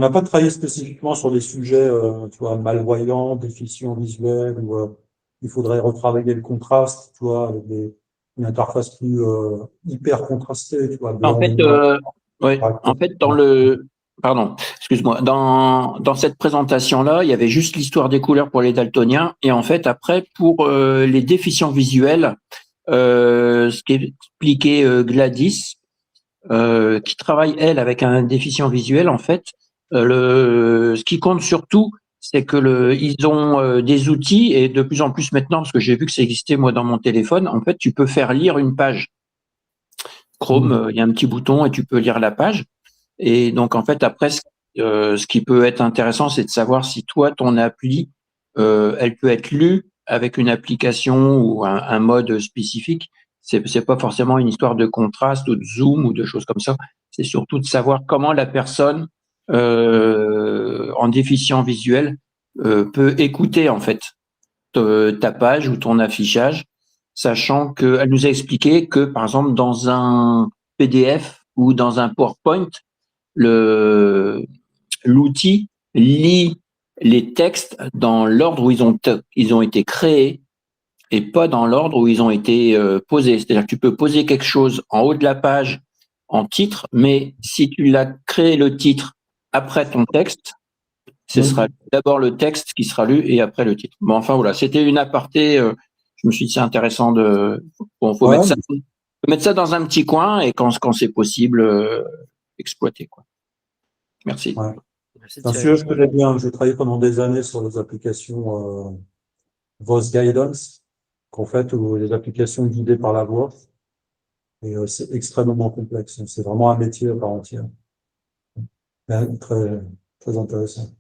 n'a pas travaillé spécifiquement sur des sujets, tu vois, malvoyants, déficients visuels, où il faudrait retravailler le contraste, tu vois, avec une interface plus hyper contrastée, tu vois, blanc et noir. En fait, pardon, excuse-moi, dans cette présentation-là, il y avait juste l'histoire des couleurs pour les daltoniens, et en fait, après, pour les déficients visuels, ce qu'expliquait Gladys, qui travaille, elle, avec un déficient visuel, en fait, ce qui compte surtout, c'est que ils ont des outils, et de plus en plus maintenant, parce que j'ai vu que ça existait, moi, dans mon téléphone, en fait, tu peux faire lire une page. Chrome, il y a un petit bouton et tu peux lire la page. Et donc, en fait, après, ce qui peut être intéressant, c'est de savoir si toi, ton appli, elle peut être lue avec une application ou un mode spécifique. C'est pas forcément une histoire de contraste ou de zoom ou de choses comme ça. C'est surtout de savoir comment la personne en déficient visuel peut écouter en fait ta page ou ton affichage, sachant qu'elle nous a expliqué que par exemple dans un PDF ou dans un PowerPoint, l'outil lit les textes dans l'ordre où ils ont été créés et pas dans l'ordre où ils ont été posés. C'est-à-dire que tu peux poser quelque chose en haut de la page en titre, mais si tu l'as créé le titre après ton texte, ce sera d'abord le texte qui sera lu et après le titre. Bon, enfin voilà, c'était une aparté. Je me suis dit c'est intéressant faut mettre ça dans un petit coin et quand c'est possible, exploiter quoi. Merci. Ouais. C'est un sujet que je connais bien. J'ai travaillé pendant des années sur les applications Voice Guidance, qu'en fait, les applications guidées par la voix. Et c'est extrêmement complexe. C'est vraiment un métier à part entière. Très, très intéressant.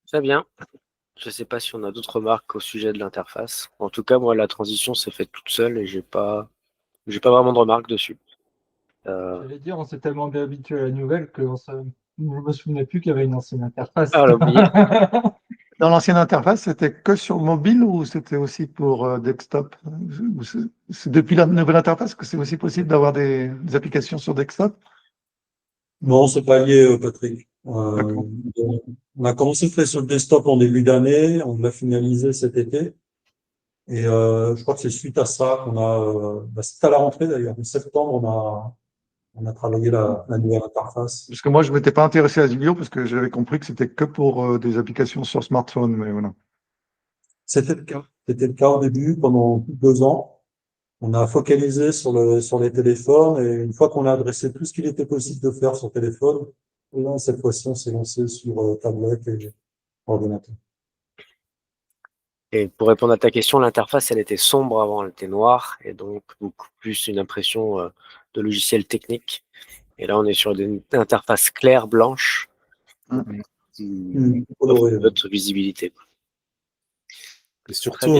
Très bien. Je ne sais pas si on a d'autres remarques au sujet de l'interface. En tout cas, moi, la transition s'est faite toute seule et j'ai pas vraiment de remarques dessus. J'allais dire, on s'est tellement bien habitué à la nouvelle que je ne me souvenais plus qu'il y avait une ancienne interface. Ah, on l'a oublié. Dans l'ancienne interface, c'était que sur mobile ou c'était aussi pour desktop? C'est depuis la nouvelle interface que c'est aussi possible d'avoir des applications sur desktop? Non, c'est pas lié, Patrick. D'accord. On a commencé à faire sur le desktop en début d'année, on l'a finalisé cet été. Et je crois que c'est suite à ça qu'on a, c'était à la rentrée d'ailleurs, en septembre, on a travaillé la nouvelle interface. Parce que moi, je m'étais pas intéressé à Zilio parce que j'avais compris que c'était que pour des applications sur smartphone, mais voilà. C'était le cas. C'était le cas au début, pendant plus de 2 ans. On a focalisé sur les téléphones et une fois qu'on a adressé tout ce qu'il était possible de faire sur téléphone, et là, cette fois-ci, on s'est lancé sur tablette et ordinateur. Et pour répondre à ta question, l'interface, elle était sombre avant, elle était noire, et donc beaucoup plus une impression de logiciel technique. Et là, on est sur une interface claire, blanche, qui offre une autre visibilité. Et surtout,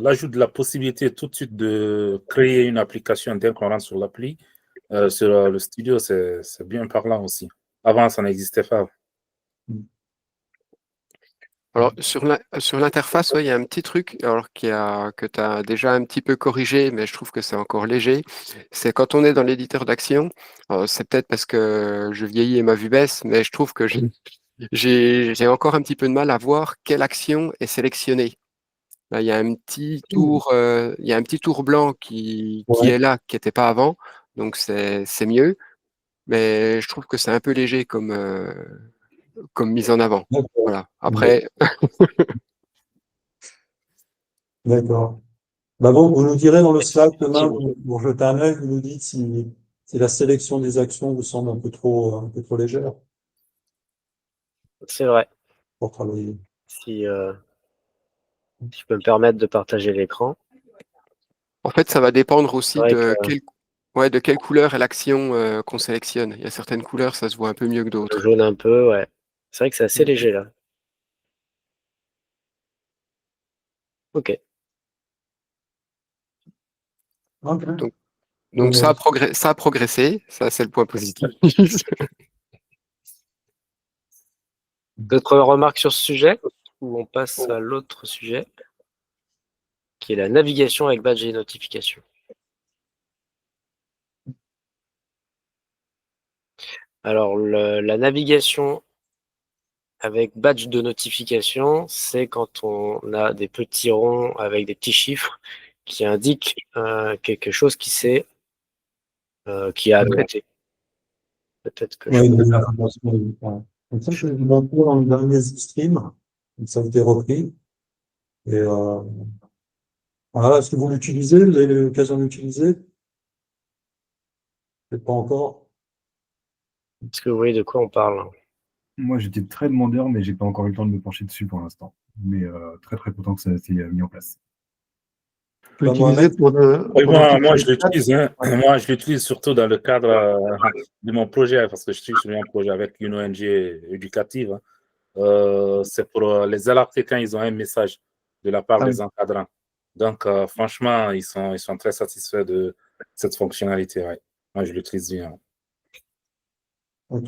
l'ajout de la possibilité tout de suite de créer une application dès qu'on rentre sur l'appli, sur le studio, c'est bien parlant aussi. Avant, ça n'existait pas. Alors, sur l'interface, il y a un petit truc que tu as déjà un petit peu corrigé, mais je trouve que c'est encore léger. C'est quand on est dans l'éditeur d'action, c'est peut-être parce que je vieillis et ma vue baisse, mais je trouve que j'ai encore un petit peu de mal à voir quelle action est sélectionnée. Là, il y a un petit tour blanc qui est là, qui n'était pas avant, donc c'est mieux, mais je trouve que c'est un peu léger comme mise en avant. Voilà. Après. D'accord. Bah bon, vous nous direz dans le Slack demain, vous jetez un œil, vous nous dites si la sélection des actions vous semble un peu trop légère C'est vrai. pour travailler. Si je peux me permettre de partager l'écran. En fait, ça va dépendre aussi de quelle couleur est l'action qu'on sélectionne. Il y a certaines couleurs, ça se voit un peu mieux que d'autres. Le jaune un peu, ouais. C'est vrai que c'est assez léger là. Ok. Donc ça a progressé, ça c'est le point positif. D'autres remarques sur ce sujet ou on passe à l'autre sujet qui est la navigation avec badge et notification. Alors la navigation avec badge de notification, c'est quand on a des petits ronds avec des petits chiffres qui indiquent quelque chose qui a traité. Peut-être que comme ça, je l'ai montré dans le dernier stream, ça a été repris. Et voilà, est-ce que vous l'utilisez? Vous avez l'occasion de l'utiliser? Peut-être pas encore. Est-ce que vous voyez de quoi on parle? Moi, j'étais très demandeur, mais j'ai pas encore eu le temps de me pencher dessus pour l'instant. Mais très très content que ça s'est mis en place. Moi, je l'utilise. Hein. Moi, je l'utilise surtout dans le cadre de mon projet, parce que je suis sur un projet avec une ONG éducative. Hein. C'est pour les alerter quand ils ont un message de la part des encadrants. Donc, franchement, ils sont très satisfaits de cette fonctionnalité. Ouais. Moi, je l'utilise bien. Donc,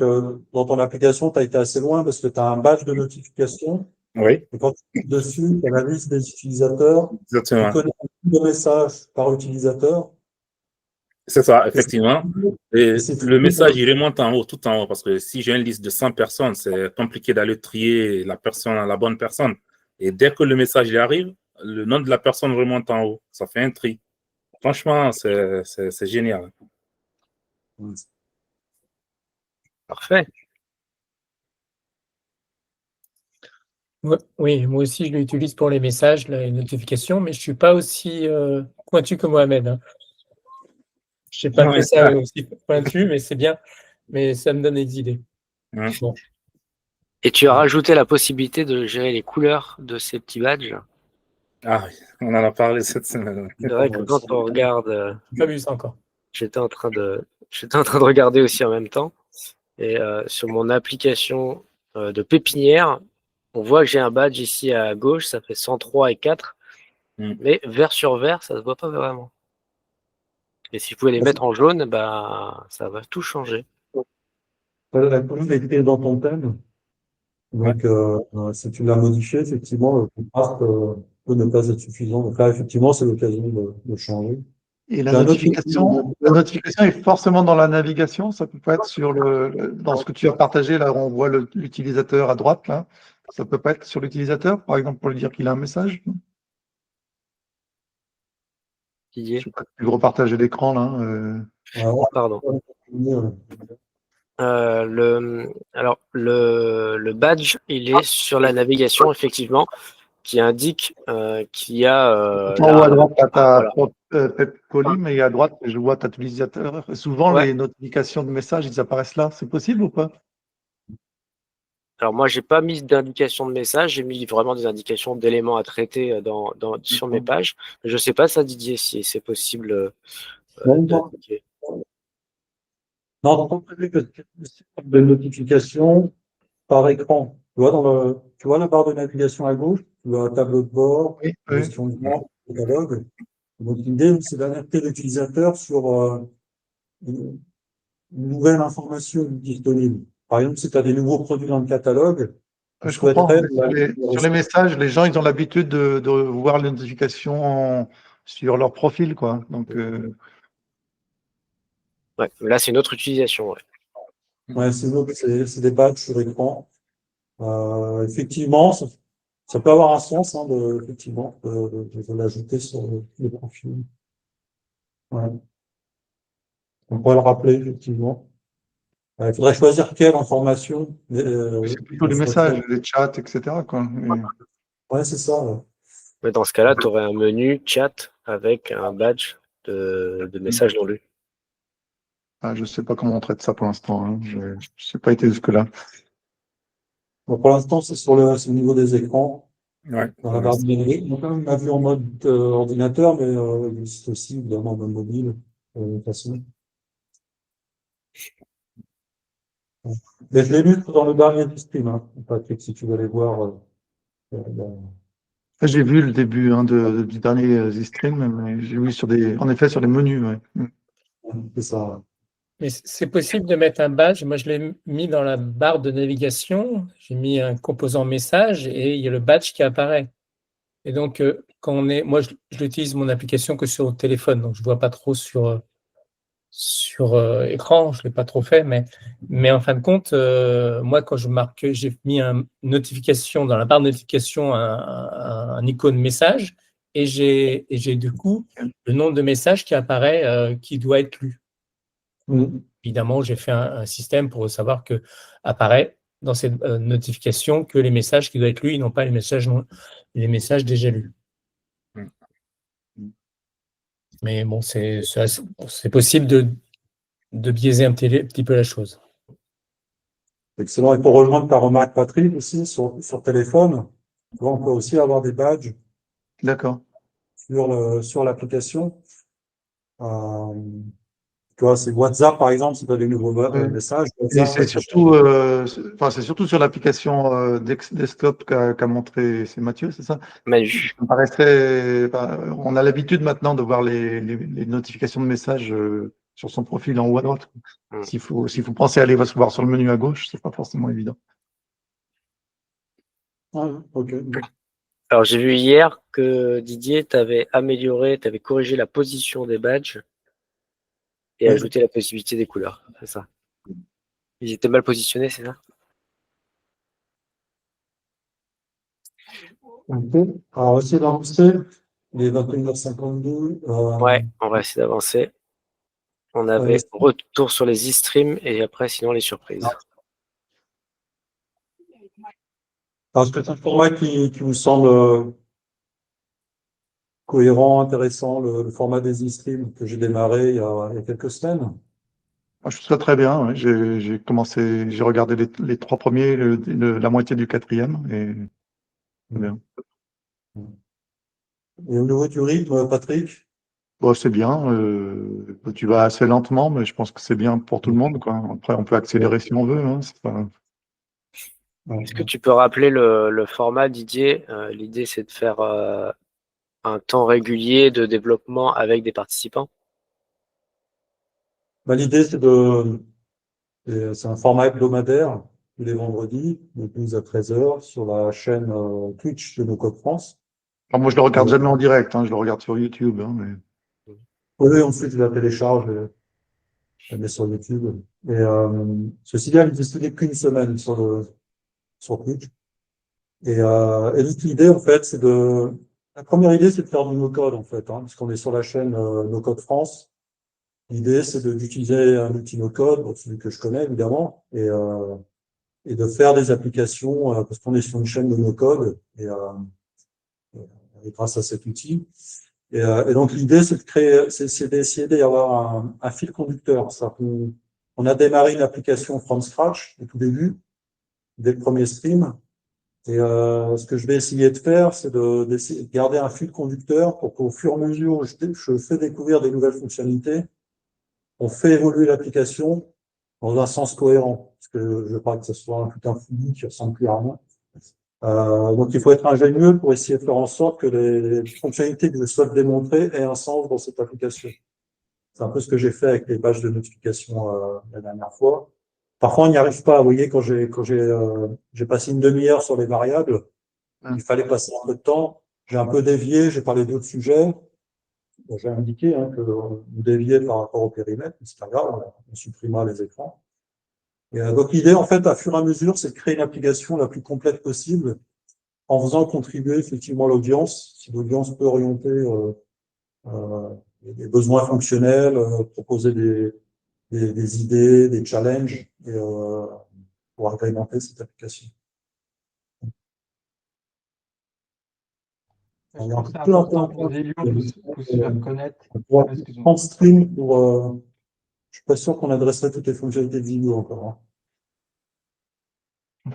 dans ton application, tu as été assez loin parce que tu as un badge de notification. Oui. Et quand tu cliques dessus, tu as la liste des utilisateurs. Exactement. Tu connais le message par utilisateur. C'est ça, effectivement. Et le message, il remonte en haut, tout en haut, parce que si j'ai une liste de 100 personnes, c'est compliqué d'aller trier la bonne personne. Et dès que le message y arrive, le nom de la personne remonte en haut. Ça fait un tri. Franchement, c'est génial. Parfait. Oui, moi aussi, je l'utilise pour les messages, les notifications, mais je ne suis pas aussi pointu que Mohamed. Hein. Je n'ai pas fait ça aussi pointu, mais c'est bien. Mais ça me donne des idées. Bon. Et tu as rajouté la possibilité de gérer les couleurs de ces petits badges. Ah oui, on en a parlé cette semaine. C'est vrai que quand on regarde... J'ai pas vu ça encore. J'étais en train de regarder aussi en même temps. Et sur mon application de pépinière, on voit que j'ai un badge ici à gauche, ça fait 103 et 4. Mais vert sur vert, ça ne se voit pas vraiment. Et si vous pouvez les mettre en jaune, bah, ça va tout changer. La colonne est écrite dans ton thème. Donc, si tu l'as modifié, effectivement, le contraste peut ne pas être suffisant. Donc là, effectivement, c'est l'occasion de changer. Et J'ai un autre la notification est forcément dans la navigation, ça peut pas être sur dans ce que tu as partagé, là, où on voit l'utilisateur à droite, là. Ça peut pas être sur l'utilisateur, par exemple, pour lui dire qu'il a un message. Qui est Je sais pas si tu veux repartager l'écran, là. Pardon. Alors, le badge, il est sur la navigation, effectivement, qui indique qu'il y a. En haut à droite, tu as voilà. Pepcolim, et à droite, je vois ta utilisateur. Souvent, Ouais. les notifications de messages, ils apparaissent là. C'est possible ou pas? Alors, moi, j'ai pas mis d'indication de message, j'ai mis vraiment des indications d'éléments à traiter sur mes pages. Je sais pas, ça, Didier, si c'est possible d'indiquer. Non, on peut prévu que de notification par écran. Tu vois la barre de navigation à gauche, tu as un tableau de bord, Oui, gestion de bord, catalogue. Donc, l'idée, c'est d'alerter l'utilisateur sur une nouvelle information disponible. Par exemple, si tu as des nouveaux produits dans le catalogue, je comprends. Sur les messages, les gens, ils ont l'habitude de voir les notifications sur leur profil, quoi. Donc, Ouais, là, c'est une autre utilisation. Ouais, c'est des badges sur écran. Effectivement, ça peut avoir un sens, hein, effectivement, de l'ajouter sur le profil. Ouais. On pourrait le rappeler, effectivement. Il faudrait choisir quelle information. c'est plutôt les messages, les chats, etc., quoi. Ouais, c'est ça. Ouais. Mais dans ce cas-là, tu aurais un menu chat avec un badge de message non lu. Ah, je ne sais pas comment on traite ça pour l'instant. Hein. Je ne sais pas été jusque-là. Bon, pour l'instant, c'est sur le niveau des écrans. Ouais. Dans la barre de numérique. Donc, on a vu en mode ordinateur, mais il existe aussi, évidemment, en mode mobile, de toute façon. Mais je l'ai lu dans le dernier du stream, hein, Patrick, si tu veux aller voir. J'ai vu le début du dernier Z-Stream, mais j'ai vu en effet sur les menus. Ouais. C'est ça. Mais c'est possible de mettre un badge. Moi, je l'ai mis dans la barre de navigation. J'ai mis un composant message et il y a le badge qui apparaît. Et donc, moi, je l'utilise mon application que sur le téléphone, donc je ne vois pas trop sur écran, je ne l'ai pas trop fait, mais en fin de compte, moi, quand j'ai mis une notification dans la barre de notification, un icône message, et j'ai du coup le nombre de messages qui apparaît, qui doit être lu. Évidemment, j'ai fait un système pour savoir que apparaît dans cette notification que les messages qui doivent être lus, et non pas les messages déjà lus. Mais bon, c'est possible de biaiser un petit peu la chose. Excellent. Et pour rejoindre ta remarque, Patrick, aussi, sur téléphone, on peut aussi avoir des badges. D'accord. Sur l'application. Tu vois, c'est WhatsApp, par exemple, si tu as des nouveaux messages. Et c'est surtout, c'est surtout sur l'application desktop qu'a montré, c'est Mathieu, c'est ça? Manu. Ça me paraissait, on a l'habitude maintenant de voir les notifications de messages sur son profil en haut à droite. S'il faut penser à aller voir sur le menu à gauche, c'est pas forcément évident. Ok. Alors, j'ai vu hier que Didier, tu avais corrigé la position des badges et ajouté la possibilité des couleurs. C'est ça. Ils étaient mal positionnés, c'est ça? Ok. Alors, on va essayer d'avancer. Il est 21h52. Ouais, on va essayer d'avancer. On avait retour sur les e-streams et après, sinon, les surprises. Alors, est-ce que c'est un format qui vous semble cohérent, intéressant, le format des e-streams que j'ai démarré il y a quelques semaines? Moi, je trouve ça très bien. Ouais. J'ai regardé les 3 premiers, la moitié du 4e, et c'est bien. Et au niveau du rythme, Patrick? Bon, c'est bien. Tu vas assez lentement, mais je pense que c'est bien pour tout le monde, quoi. Après, on peut accélérer si on veut. Hein, Est-ce que tu peux rappeler le format, Didier? L'idée, c'est de faire un temps régulier de développement avec des participants. L'idée, c'est un format hebdomadaire tous les vendredis, de 12 à 13 heures, sur la chaîne Twitch de NoCode France. Alors, moi, je le regarde jamais en direct, hein, je le regarde sur YouTube. Hein, mais... Oui, ensuite, je la télécharge et je la mets sur YouTube. Et ceci dit, elle n'est disponible qu'une semaine sur Twitch. Et donc, l'idée, en fait, la première idée, c'est de faire du no-code, en fait, hein, puisqu'on est sur la chaîne NoCode France. L'idée, c'est d'utiliser un outil no-code, donc celui que je connais, évidemment, et de faire des applications, parce qu'on est sur une chaîne de no-code, et grâce à cet outil. Et donc, l'idée, c'est d'essayer d'avoir un fil conducteur. On a démarré une application from scratch, au tout début, dès le premier stream. Et ce que je vais essayer de faire, c'est d'essayer de garder un fil conducteur pour qu'au fur et à mesure où je fais découvrir des nouvelles fonctionnalités, on fait évoluer l'application dans un sens cohérent. Parce que je veux pas que ce soit tout un fouillis qui ressemble plus à rien. Donc, il faut être ingénieux pour essayer de faire en sorte que les fonctionnalités que je souhaite démontrer aient un sens dans cette application. C'est un peu ce que j'ai fait avec les pages de notification la dernière fois. Parfois, on n'y arrive pas. Vous voyez, quand j'ai passé une demi-heure sur les variables, il fallait passer un peu de temps. J'ai un peu dévié, j'ai parlé d'autres sujets. Bon, j'ai indiqué que vous déviez par rapport au périmètre, mais c'est pas grave, on supprimera les écrans. Et donc l'idée, en fait, à fur et à mesure, c'est de créer une application la plus complète possible, en faisant contribuer effectivement l'audience, si l'audience peut orienter des besoins fonctionnels, proposer des idées, des challenges, et pour agrémenter cette application. Il y a C'est important pour Zilio pour se faire connaître. En stream, je suis pas sûr qu'on adresserait toutes les fonctionnalités de Zilio encore. Hein.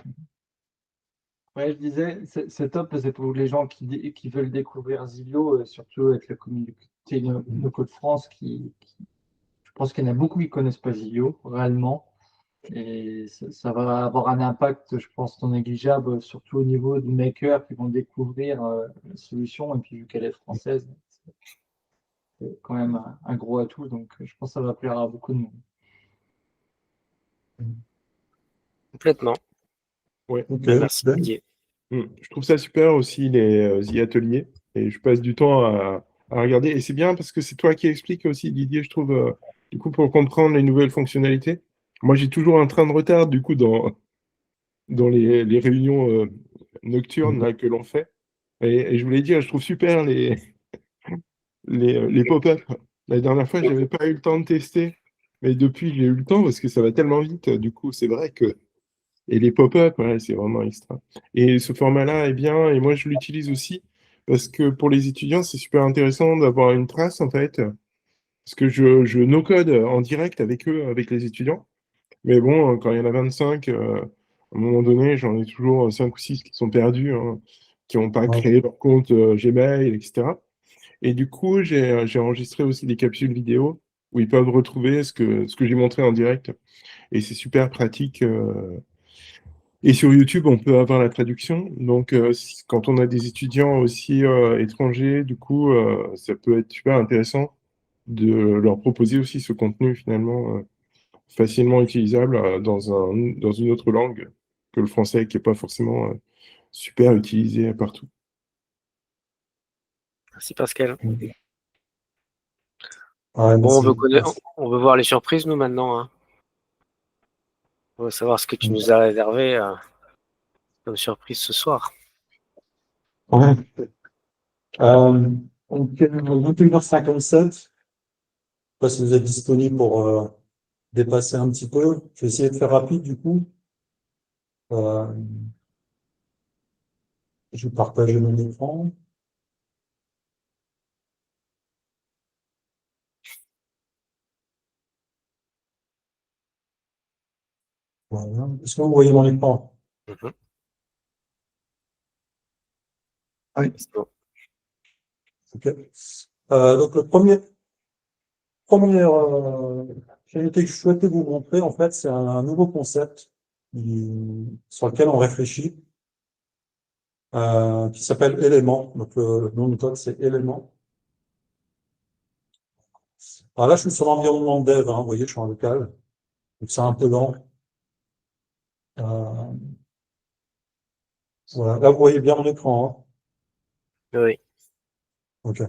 Ouais, je disais, c'est top, c'est pour les gens qui veulent découvrir Zilio, surtout avec la communauté NoCode France, je pense qu'il y en a beaucoup qui ne connaissent pas Zilio, réellement. Et ça va avoir un impact, je pense, non négligeable, surtout au niveau du maker qui vont découvrir la solution. Et puis, vu qu'elle est française, c'est quand même un gros atout. Donc, je pense que ça va plaire à beaucoup de monde. Complètement. Ouais. Merci Didier. Je trouve ça super aussi, les e-ateliers. Et je passe du temps à regarder. Et c'est bien parce que c'est toi qui expliques aussi, Didier, je trouve, du coup, pour comprendre les nouvelles fonctionnalités. Moi, j'ai toujours un train de retard, du coup, dans les réunions nocturnes là, que l'on fait. Et je voulais dire, je trouve super les pop-up. La dernière fois, je n'avais pas eu le temps de tester. Mais depuis, j'ai eu le temps parce que ça va tellement vite. Du coup, c'est vrai que. Et les pop-up, ouais, c'est vraiment extra. Et ce format-là est bien. Et moi, je l'utilise aussi parce que pour les étudiants, c'est super intéressant d'avoir une trace, en fait. Parce que je no-code en direct avec eux, avec les étudiants. Mais bon, quand il y en a 25, à un moment donné, j'en ai toujours 5 ou 6 qui sont perdus, hein, qui n'ont pas créé leur compte Gmail, etc. Et du coup, j'ai enregistré aussi des capsules vidéo où ils peuvent retrouver ce que j'ai montré en direct. Et c'est super pratique. Et sur YouTube, on peut avoir la traduction. Donc, quand on a des étudiants aussi étrangers, du coup, ça peut être super intéressant de leur proposer aussi ce contenu finalement facilement utilisable dans une autre langue que le français, qui n'est pas forcément super utilisé partout. Merci Pascal. Ouais, bon, on veut voir les surprises, nous, maintenant. Hein. On veut savoir ce que tu nous as réservé comme surprise ce soir. Ouais. Donc, 21h57. Je ne sais pas si vous êtes disponible pour dépasser un petit peu. Je vais essayer de faire rapide, du coup. Je vais partager mon écran. Voilà. Est-ce que vous voyez mon écran? Oui. Ok. Donc, première fonctionnalité que je souhaitais vous montrer, en fait, c'est un nouveau concept sur lequel on réfléchit, qui s'appelle Élément. Donc, le nom du code, c'est Élément. Alors là, je suis sur l'environnement dev, hein, vous voyez, je suis en local. Donc c'est un peu lent. Voilà. Là, vous voyez bien mon écran, hein. Oui. Ok.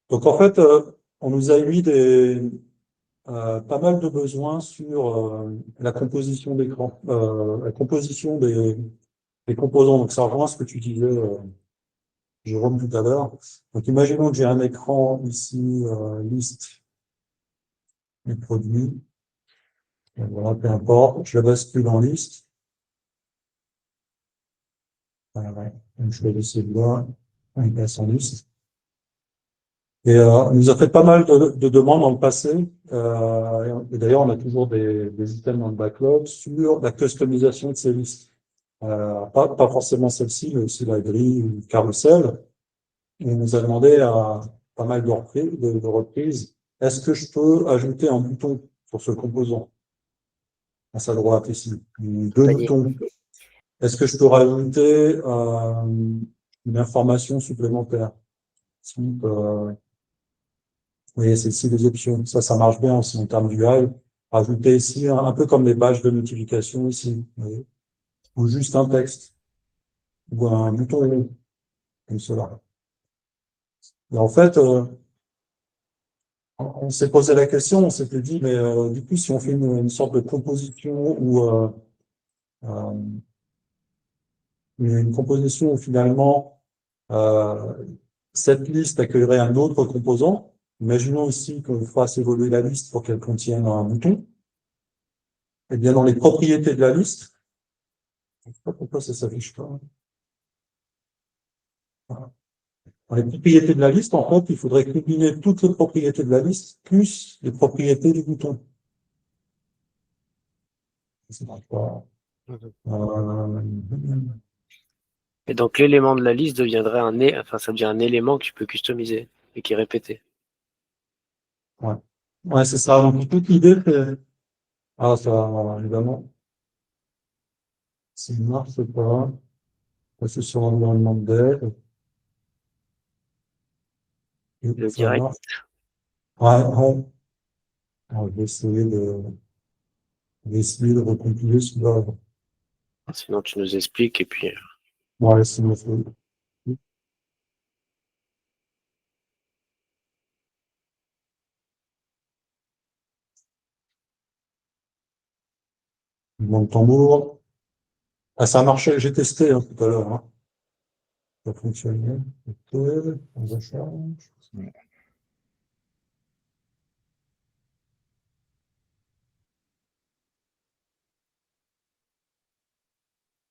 Donc en fait, on nous a émis pas mal de besoins sur la composition d'écran, la composition des composants. Donc ça rejoint ce que tu disais, Jérôme, tout à l'heure. Donc imaginons que j'ai un écran ici, liste du produit. Donc, voilà, peu importe, je le bascule en liste. Voilà. Donc je vais laisser là, il passe en liste. Et on nous a fait pas mal de demandes dans le passé. Et d'ailleurs, on a toujours des items dans le backlog sur la customisation de ces listes. Pas forcément celle-ci, mais aussi la grille ou le carrousel. Et on nous a demandé à pas mal de reprises, est-ce que je peux ajouter un bouton sur ce composant? À sa droite ici. Deux Panier. boutons. Est-ce que je peux rajouter une information supplémentaire? Type, vous voyez, c'est ici les options. Ça marche bien aussi en termes d'UI. Rajouter ici, un peu comme les badges de notification ici. Vous voyez. Ou juste un texte. Ou un bouton comme cela. Et en fait, on s'est posé la question, on s'était dit, mais du coup, si on fait une sorte de composition ou une composition où finalement cette liste accueillerait un autre composant, imaginons ici qu'on fasse évoluer la liste pour qu'elle contienne un bouton, et bien dans les propriétés de la liste, je ne sais pas pourquoi ça s'affiche pas. Voilà. Dans les propriétés de la liste, en fait, il faudrait combiner toutes les propriétés de la liste plus les propriétés du bouton. Ça marche pas. Et donc l'élément de la liste deviendrait ça devient un élément que tu peux customiser et qui est répété. Ouais. Ouais, c'est ça. Donc, toute l'idée, c'est, ça, évidemment, ça ne marche pas. C'est sur l'environnement de dev. Le Ça direct. marche. Ouais. Alors, je vais essayer de recompiler celui-là. Sinon, tu nous expliques et puis. Ouais, sinon, mon tambour. Ah, ça a marché, j'ai testé tout à l'heure. Hein. Ça fonctionnait. Ok, on change.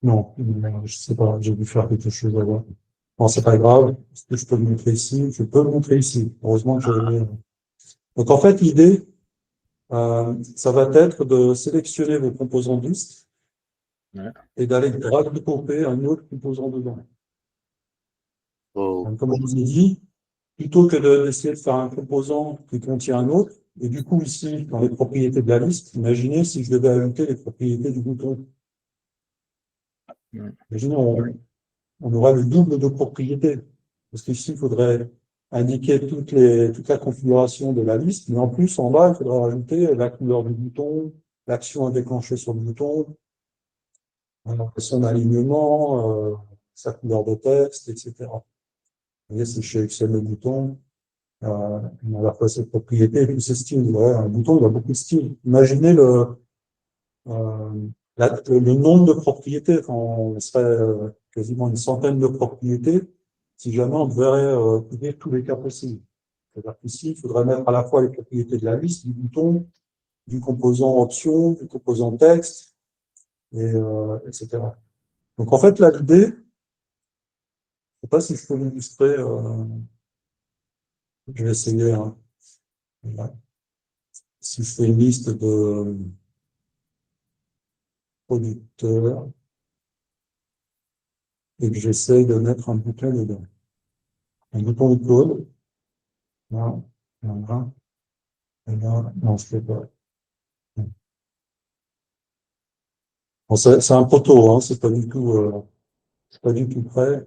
Non, je sais pas, j'ai dû faire quelque chose avant. Bon, c'est pas grave. Est-ce que je peux le montrer ici? Je peux le montrer ici. Heureusement que j'avais mis. Donc, en fait, l'idée, ça va être de sélectionner vos composants de liste et d'aller drag-couper un autre composant dedans. Oh. Donc, comme je vous ai dit, plutôt que d'essayer de faire un composant qui contient un autre, et du coup, ici, dans les propriétés de la liste, imaginez si je devais ajouter les propriétés du bouton. Imaginez, on aura le double de propriétés. Parce qu'ici, il faudrait indiquer toute la configuration de la liste, mais en plus, en bas, il faudrait rajouter la couleur du bouton, l'action à déclencher sur le bouton, son alignement, sa couleur de texte, etc. Vous voyez, si je sélectionne le bouton, on va passer cette propriété et puis ces styles. Ouais, un bouton, il a beaucoup de styles. Imaginez le nombre de propriétés, on serait quasiment une centaine de propriétés, si jamais on devrait couvrir tous les cas possibles. C'est-à-dire qu'ici, il faudrait mettre à la fois les propriétés de la liste, du bouton, du composant option, du composant texte, etc. Donc en fait, là, l'idée, je ne sais pas si je peux l'illustrer, je vais essayer. Hein. Voilà. Si je fais une liste de producteurs et que j'essaie de mettre un bouton dedans. Un bouton de code. Là, là, et là, non, je ne fais pas. Bon, c'est un proto, hein, c'est pas du tout prêt.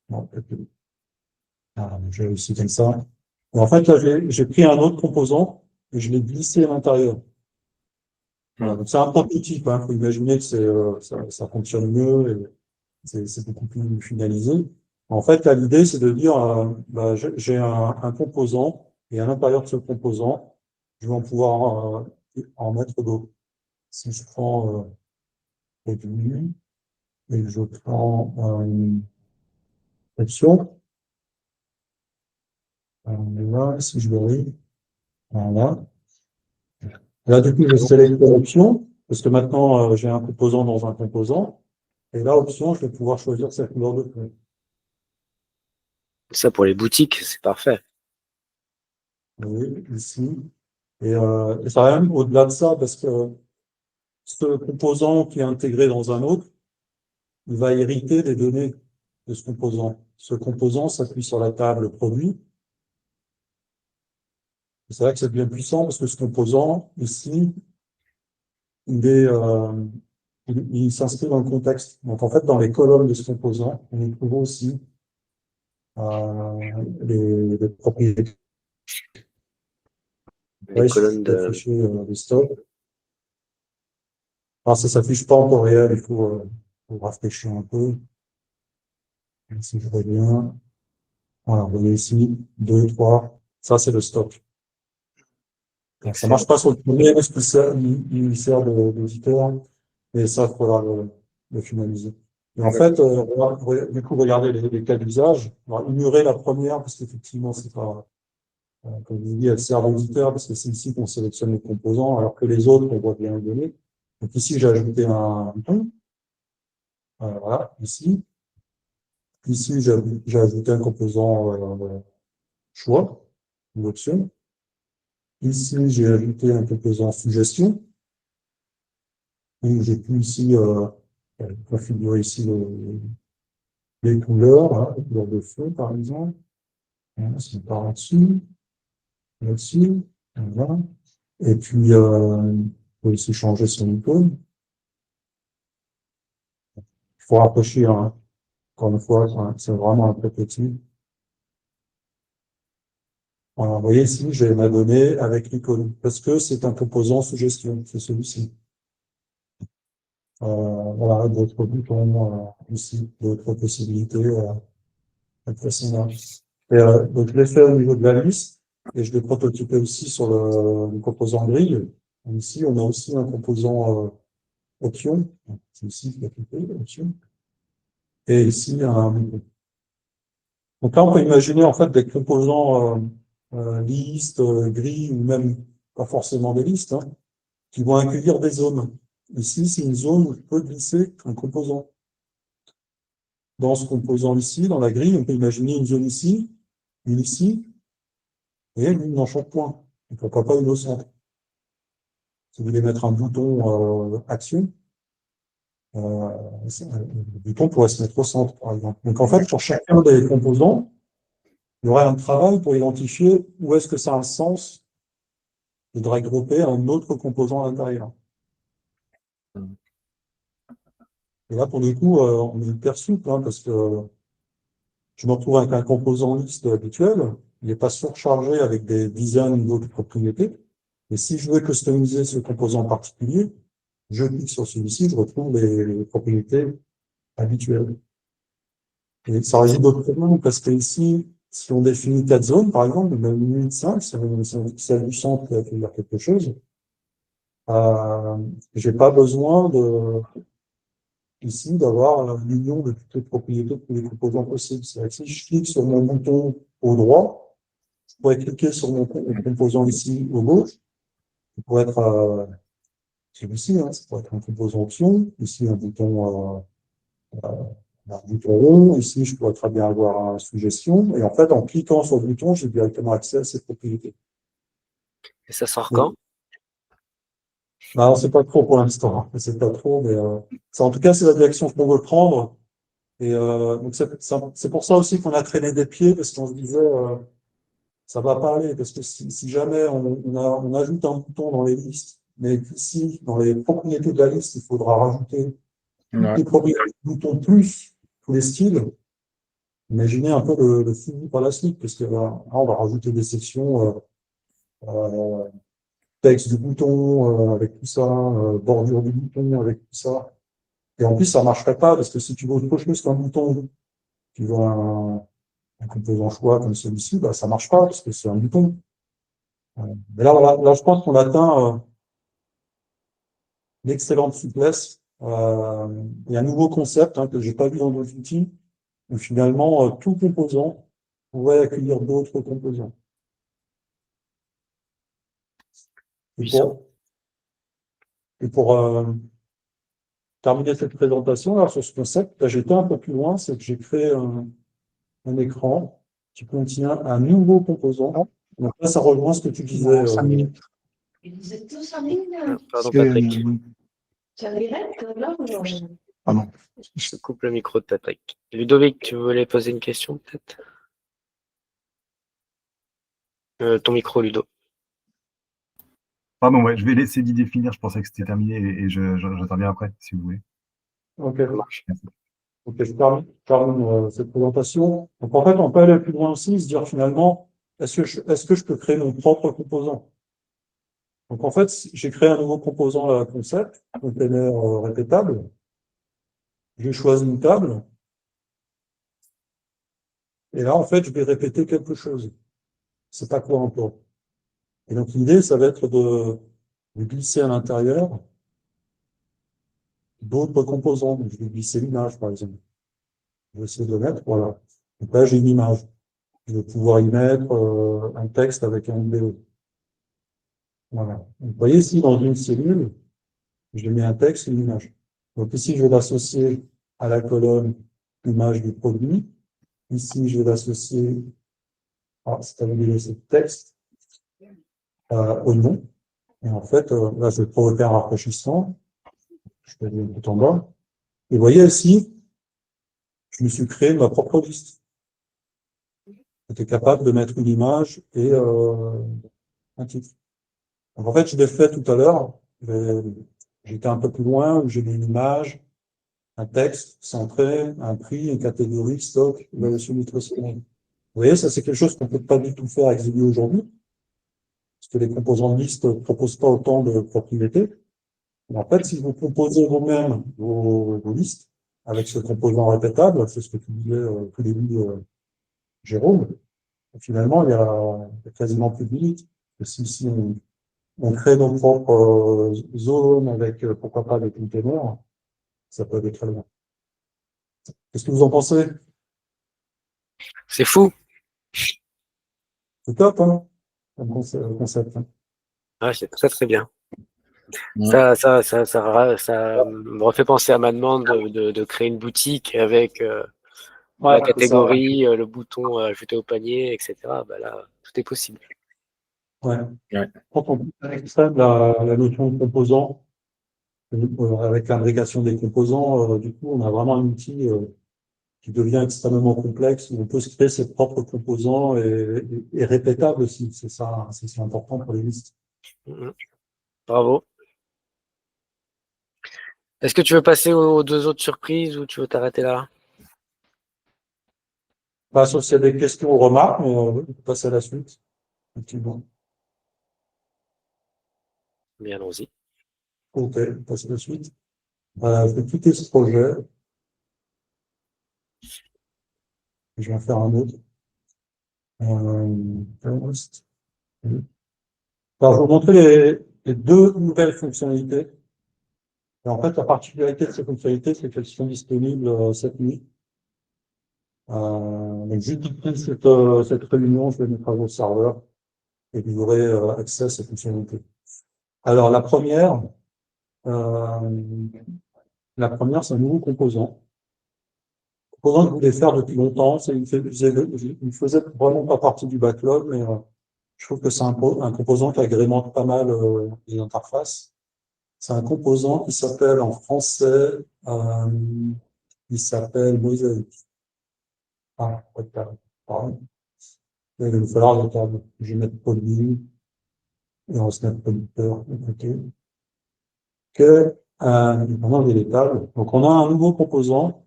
Bon, je vais réussir comme ça. Et en fait, là, j'ai pris un autre composant et je l'ai glissé à l'intérieur. Voilà, donc c'est un prototype, hein. Faut imaginer que ça fonctionne mieux et c'est beaucoup plus finalisé. En fait, là, l'idée, c'est de dire, bah, j'ai un composant et à l'intérieur de ce composant, je vais en pouvoir en mettre d'autres. Si je prends produit et je prends une option, là, si je le voilà. Là, du coup, je sélectionne l'option, parce que maintenant, j'ai un composant dans un composant. Et là, option, je vais pouvoir choisir cette couleur de fond. Ça, pour les boutiques, c'est parfait. Oui, ici. Et ça va même au-delà de ça, parce que ce composant qui est intégré dans un autre, il va hériter des données de ce composant. Ce composant s'appuie sur la table produit. C'est vrai que c'est bien puissant, parce que ce composant, ici, il s'inscrit dans le contexte. Donc, en fait, dans les colonnes de ce composant, on y trouve aussi les propriétés. Les colonnes de... Afficher le stock. Alors, ça s'affiche pas en temps réel, il faut rafraîchir un peu. Si je reviens. Voilà, vous voyez ici, 2, 3. Ça, c'est le stock. Donc, ça marche pas sur le premier, parce que il sert d'éditeur. Et ça, il faudra le finaliser. Et en fait, du coup, regardez les cas d'usage. On va ignorer la première, parce qu'effectivement, c'est pas, comme je dis, elle sert d'éditeur, parce que c'est ici qu'on sélectionne les composants, alors que les autres, on voit bien les données. Donc ici, j'ai ajouté un bouton. Voilà, ici. Ici, j'ai ajouté un composant choix, une option. Ici, j'ai ajouté un composant suggestion. Et j'ai pu ici configurer ici les couleurs, hein, les couleurs de feu, par exemple. Voilà, c'est par là-dessus, là-dessus, voilà. Et puis, on peut ici changer son icône. Il faut rafraîchir, hein. Encore une fois, c'est vraiment un prototype. Voilà, vous voyez ici, j'ai ma donnée avec l'icône, parce que c'est un composant suggestion, c'est celui-ci. Voilà, d'autres boutons ici, d'autres possibilités impressionnantes. Et donc, je l'ai fait au niveau de la liste, et je l'ai prototypé aussi sur le composant grille. Ici, on a aussi un composant option. C'est ici, option. Et ici, un bouton. Donc là, on peut imaginer en fait des composants listes, gris, ou même pas forcément des listes, hein, qui vont accueillir des zones. Ici, c'est une zone où je peux glisser un composant. Dans ce composant ici, dans la grille, on peut imaginer une zone ici, une ici, et une dans chaque point. Et pourquoi pas une au centre. Si vous voulez mettre un bouton action, le bouton pourrait se mettre au centre, par exemple. Donc en fait, pour chacun des composants, il y aurait un travail pour identifier où est-ce que ça a un sens de drag dropper un autre composant à l'intérieur. Et là, pour le coup, on est hyper souple, hein, parce que je me retrouve avec un composant liste habituel, il n'est pas surchargé avec des dizaines d'autres propriétés. Et si je veux customiser ce composant en particulier, je clique sur celui-ci, je retrouve les propriétés habituelles. Et ça résout d'autres problèmes, parce que ici, si on définit 4 zones, par exemple, même une 5, c'est du centre qui va accueillir quelque chose, j'ai pas besoin ici d'avoir l'union de toutes les propriétés de tous les composants possibles. C'est-à-dire que si je clique sur mon bouton au droit, je pourrais cliquer sur mon composant ici au gauche, qui pourrait être celui-ci, hein, ça pourrait être un composant option, ici un bouton rond, ici je pourrais très bien avoir une suggestion, et en fait en cliquant sur le bouton, j'ai directement accès à ces propriétés. Et ça sort quand? Non, c'est pas trop pour l'instant, c'est pas trop, mais en tout cas c'est la direction qu'on veut prendre. Et donc c'est pour ça aussi qu'on a traîné des pieds, parce qu'on se disait ça va pas aller, parce que si jamais on ajoute un bouton dans les listes, mais ici, dans les propriétés de la liste, il faudra rajouter toutes les propriétés du bouton plus tous les styles. Imaginez un peu le fini par la suite, parce que là, on va rajouter des sections texte du bouton avec tout ça, bordure du bouton avec tout ça. Et en plus, ça marcherait pas, parce que si tu veux autre chose qu'un bouton, tu veux un composant choix comme celui-ci, bah, ça marche pas, parce que c'est un bouton. Mais là, voilà, là, je pense qu'on atteint l'excellente souplesse. Il y a un nouveau concept que j'ai pas vu dans d'autres outils, où finalement, tout composant pourrait accueillir d'autres composants. Et pour terminer cette présentation, là, sur ce concept, là, j'étais un peu plus loin, c'est que j'ai créé un écran qui contient un nouveau composant. Donc là, ça rejoint ce que tu disais. Ils étaient tous en ligne. Pardon, Patrick. Tu as les règles, là, Pardon. Je coupe le micro de Patrick. Ludovic, tu voulais poser une question, peut-être? Ton micro, Ludo. Pardon, ouais, je vais laisser Didier finir. Je pensais que c'était terminé et j'interviens après, si vous voulez. Ok. Ok, je termine cette présentation. Donc en fait, on peut aller plus loin aussi, se dire finalement, est-ce que je peux créer mon propre composant? Donc en fait, j'ai créé un nouveau composant à concept, container répétable. J'ai choisi une table. Et là, en fait, je vais répéter quelque chose. C'est pas quoi encore. Et donc l'idée, ça va être de glisser à l'intérieur d'autres composants. Donc, je vais glisser l'image, par exemple. Je vais essayer de le mettre, voilà. Donc là, j'ai une image. Je vais pouvoir y mettre un texte avec un vidéo. Voilà. Donc, vous voyez ici, dans une cellule, je mets un texte et une image. Donc ici, je vais l'associer à la colonne image du produit. Ici, je vais l'associer, c'est à dire ce texte, au nom. Et en fait, là, je vais provoquer un rafraîchissement. Je vais aller tout en bas. Et vous voyez ici, je me suis créé ma propre liste. J'étais capable de mettre une image et un titre. Donc en fait, je l'ai fait tout à l'heure. J'étais un peu plus loin où j'ai mis une image, un texte centré, un prix, une catégorie, stock, évaluation nutritionnelle. Vous voyez, ça c'est quelque chose qu'on peut pas du tout faire avec Zilio aujourd'hui, parce que les composants de liste ne proposent pas autant de propriétés. Mais en fait, si vous composez vous-même vos listes avec ce composant répétable, c'est ce que tu disais tout début, Jérôme, finalement, il y a quasiment plus de limites. Si on crée nos propres zones avec, pourquoi pas, des containers, ça peut aller très loin. Qu'est-ce que vous en pensez? C'est fou. C'est top, hein, comme concept. Ah, c'est très très bien. Ça me refait penser à ma demande de créer une boutique avec la catégorie, le bouton ajouter au panier, etc. Bah là, tout est possible. Ouais. Quand on extrême la notion de composant, avec l'agrégation des composants, du coup, on a vraiment un outil qui devient extrêmement complexe, où on peut se créer ses propres composants et répétable aussi. C'est ça, c'est important pour les listes. Bravo. Est-ce que tu veux passer aux deux autres surprises ou tu veux t'arrêter là? Sauf s'il y a des questions ou remarques, mais on peut passer à la suite. Effectivement. Bien, allons-y. Ok, on passe à la suite. Je vais quitter ce projet. Je vais en faire un autre. Alors, je vais vous montrer les deux nouvelles fonctionnalités. Et en fait, la particularité de ces fonctionnalités, c'est qu'elles sont disponibles cette nuit. Donc, juste après cette réunion, je vais mettre à vos serveurs et vous aurez accès à ces fonctionnalités. Alors, la première, c'est un nouveau composant. Composant que je voulais faire depuis longtemps. Il ne faisait vraiment pas partie du backlog, mais je trouve que c'est un composant qui agrémente pas mal les interfaces. C'est un composant qui s'appelle en français, il s'appelle Mosaïque. Pardon. Il va nous falloir le table. Je vais mettre poly et on se met producteur. Maintenant, j'ai les tables. Donc, on a un nouveau composant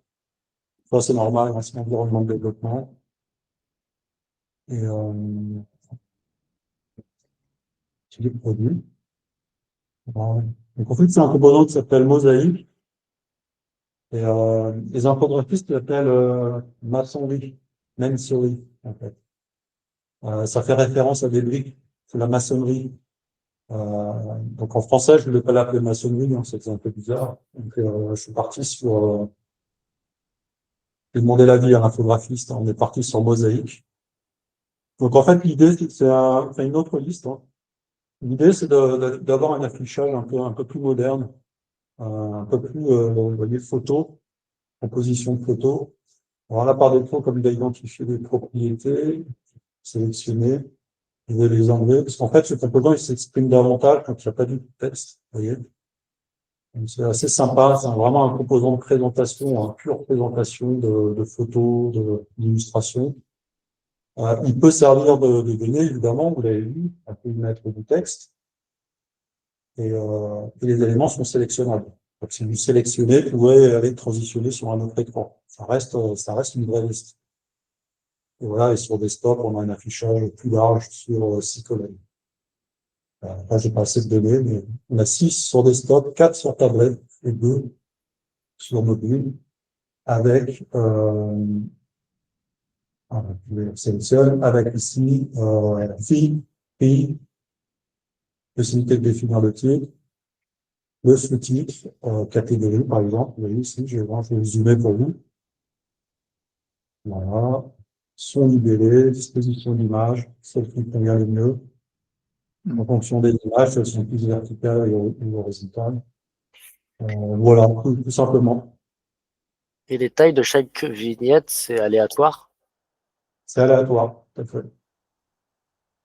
Ça, c'est normal, hein, c'est un environnement de développement. Et c'est des produits. Voilà. Donc, en fait, c'est un composant qui s'appelle Mosaïque. Et les infographistes l'appellent maçonnerie, masonry, en fait. Ça fait référence à des briques, c'est la maçonnerie. Donc en français, je ne voulais pas l'appeler maçonnerie, hein, c'est un peu bizarre. Donc je suis parti sur... j'ai demandé l'avis à l'infographiste, hein, on est parti sur Mosaïque. Donc en fait, l'idée, c'est une autre liste. Hein. L'idée, c'est d'avoir un affichage un peu plus moderne, un peu plus, vous voyez, photo, composition de photos. Alors là, par défaut, comme il a identifié des propriétés, sélectionner, je vais les enlever, parce qu'en fait, ce composant, il s'exprime davantage quand il n'y a pas du texte, vous voyez. Donc, c'est assez sympa, c'est vraiment un composant de présentation, une pure présentation de photos, d'illustrations. Il peut servir de données, évidemment, vous l'avez vu, on peut y mettre du texte, et les éléments sont sélectionnables. Donc, si vous sélectionnez, vous pouvez aller transitionner sur un autre écran. Ça reste une vraie liste. Et voilà, et sur desktop, on a un affichage plus large sur 6 colonnes. Là, j'ai pas assez de données, mais on a 6 sur desktop, 4 sur tablette et 2 sur mobile, avec, je sélectionne, avec ici, fille, pays, possibilité de définir le titre, le sous-titre, catégorie, par exemple. Vous voyez ici, je vais zoomer pour vous. Voilà. Son libellé, disposition d'image, celle qui convient le mieux. En fonction des images, elles sont plus verticales et horizontales. Voilà, tout simplement. Et les tailles de chaque vignette, c'est aléatoire? C'est aléatoire, tout à fait.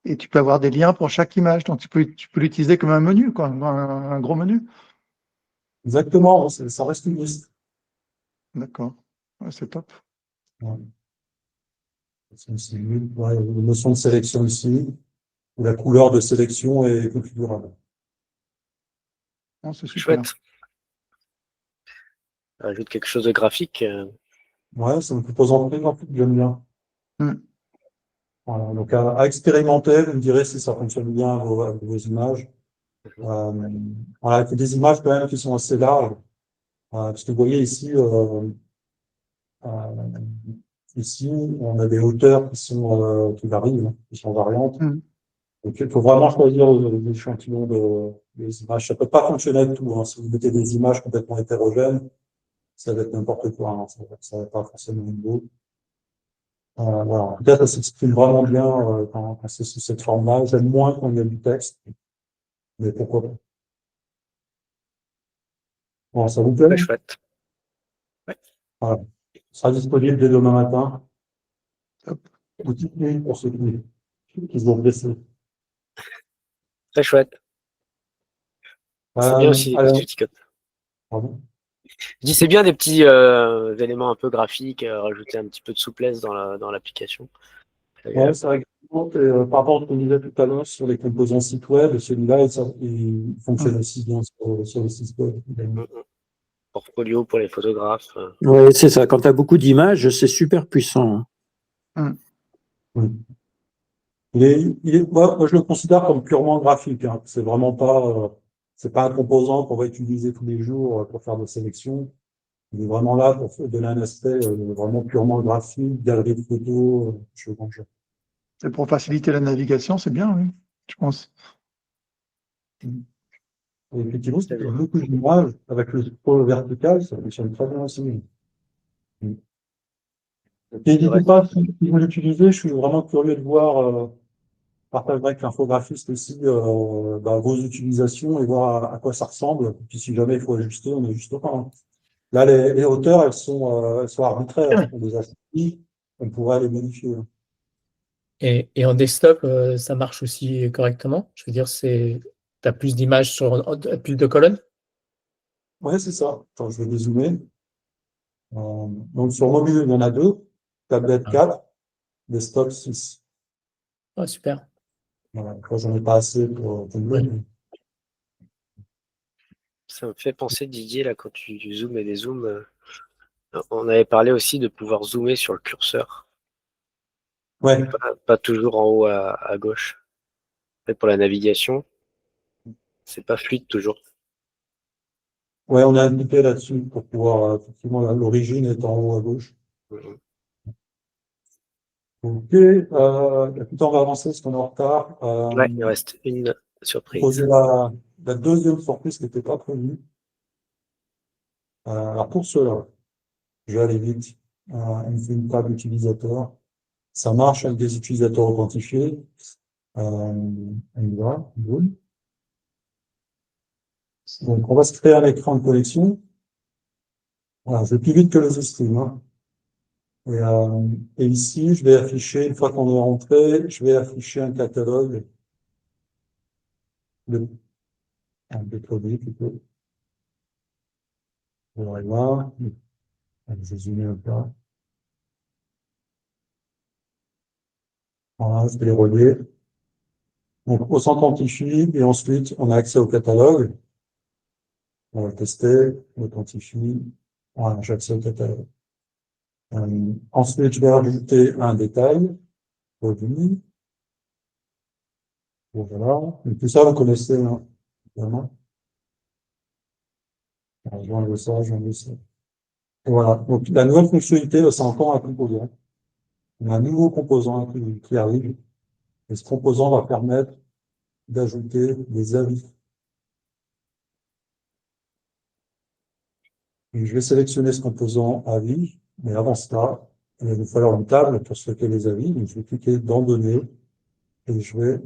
Et tu peux avoir des liens pour chaque image, donc tu peux l'utiliser comme un menu, quoi, un gros menu. Exactement, ça reste une liste. D'accord, ouais, c'est top. Ouais. Ouais, une notion de sélection ici, où la couleur de sélection est configurable. Oh, c'est super. Chouette. Ajoute quelque chose de graphique. Ouais, c'est un composant très graphique que j'aime bien. Mm. Voilà, donc à expérimenter, vous me direz si ça fonctionne bien avec vos images. Voilà, il y a des images quand même qui sont assez larges. Parce que vous voyez ici, ici, on a des hauteurs qui varient, hein, qui sont variantes. Mm. Donc, il faut vraiment choisir l'échantillon des images. Ça peut pas fonctionner avec tout, hein. Si vous mettez des images complètement hétérogènes, ça va être n'importe quoi, hein. Ça va pas forcément beau. Voilà. En tout cas, ça s'exprime vraiment bien quand c'est sous cette forme-là. J'aime moins quand il y a du texte, mais pourquoi pas. Bon, ça vous plaît? Très chouette. Ouais. Voilà. Ça sera disponible dès demain matin. Boutique nuit pour ceux qui se vont blesser. Très chouette. C'est bien aussi les Alors, petits outils comme ça. pardon. Je dis c'est bien des petits éléments un peu graphiques, rajouter un petit peu de souplesse dans l'application. Ouais, c'est vrai que, par rapport à ce qu'on disait tout à l'heure sur les composants site web, celui-là, il fonctionne aussi bien sur le site web. Portfolio pour les photographes. Oui, c'est ça. Quand tu as beaucoup d'images, c'est super puissant. Oui. Moi, je le considère comme purement graphique, hein. C'est vraiment pas, c'est pas un composant qu'on va utiliser tous les jours pour faire des sélections. Il est vraiment là pour donner un aspect vraiment purement graphique, galerie de photos, je range. Et pour faciliter la navigation, c'est bien, oui, je pense. Et effectivement, c'est beaucoup d'images avec le scroll vertical, ça fonctionne très bien aussi. N'hésitez pas, si vous l'utilisez, je suis vraiment curieux de voir, partagerai avec l'infographiste aussi vos utilisations et voir à quoi ça ressemble. Puis si jamais il faut ajuster, on ajustera, hein. Là, les hauteurs, elles sont arbitraires. On les a choisies, on pourrait les modifier. Et en desktop, ça marche aussi correctement? Je veux dire, tu as plus d'images sur plus de colonnes? Ouais, c'est ça. Attends, je vais dézoomer. Donc sur mobile, il y en a 2, tablette 4, desktop 6. Ah, super. Voilà, j'en ai pas assez pour combler. Ouais. Ça me fait penser, Didier, là, quand tu zoomes et dézoomes, On avait parlé aussi de pouvoir zoomer sur le curseur, Ouais, pas toujours en haut à gauche. En fait, pour la navigation, c'est pas fluide toujours. ouais, on a indiqué là-dessus pour pouvoir, effectivement, l'origine est en haut à gauche. Ok, écoutez, on va avancer parce qu'on est en retard. Ouais, il reste une surprise. Poser la deuxième surprise qui n'était pas prévue. Alors pour cela, je vais aller vite. On fait une table utilisateur. Ça marche avec des utilisateurs authentifiés. On y va. Boum. Donc, on va se créer un écran de connexion. Voilà, je vais plus vite que le stream, hein. Et ici, je vais afficher, une fois qu'on est rentré, je vais afficher un catalogue de produits plutôt. On va voir. Allez, je vais zoomer un peu. Voilà, je vais les relier. Donc, on s'authentifie et ensuite, on a accès au catalogue. On va le tester, on authentifie. Voilà, j'ai accès au catalogue. Ensuite, je vais rajouter un détail, produit. Voilà. Et tout ça, vous connaissez, hein, évidemment. Alors, je vais enlever ça, je vais enlever ça. Et voilà. Donc, la nouvelle fonctionnalité, c'est encore un composant. On a un nouveau composant qui arrive. Et ce composant va permettre d'ajouter des avis. Et je vais sélectionner ce composant avis. Mais avant ça, il va nous falloir une table pour stocker les avis. Donc, je vais cliquer dans Données et je vais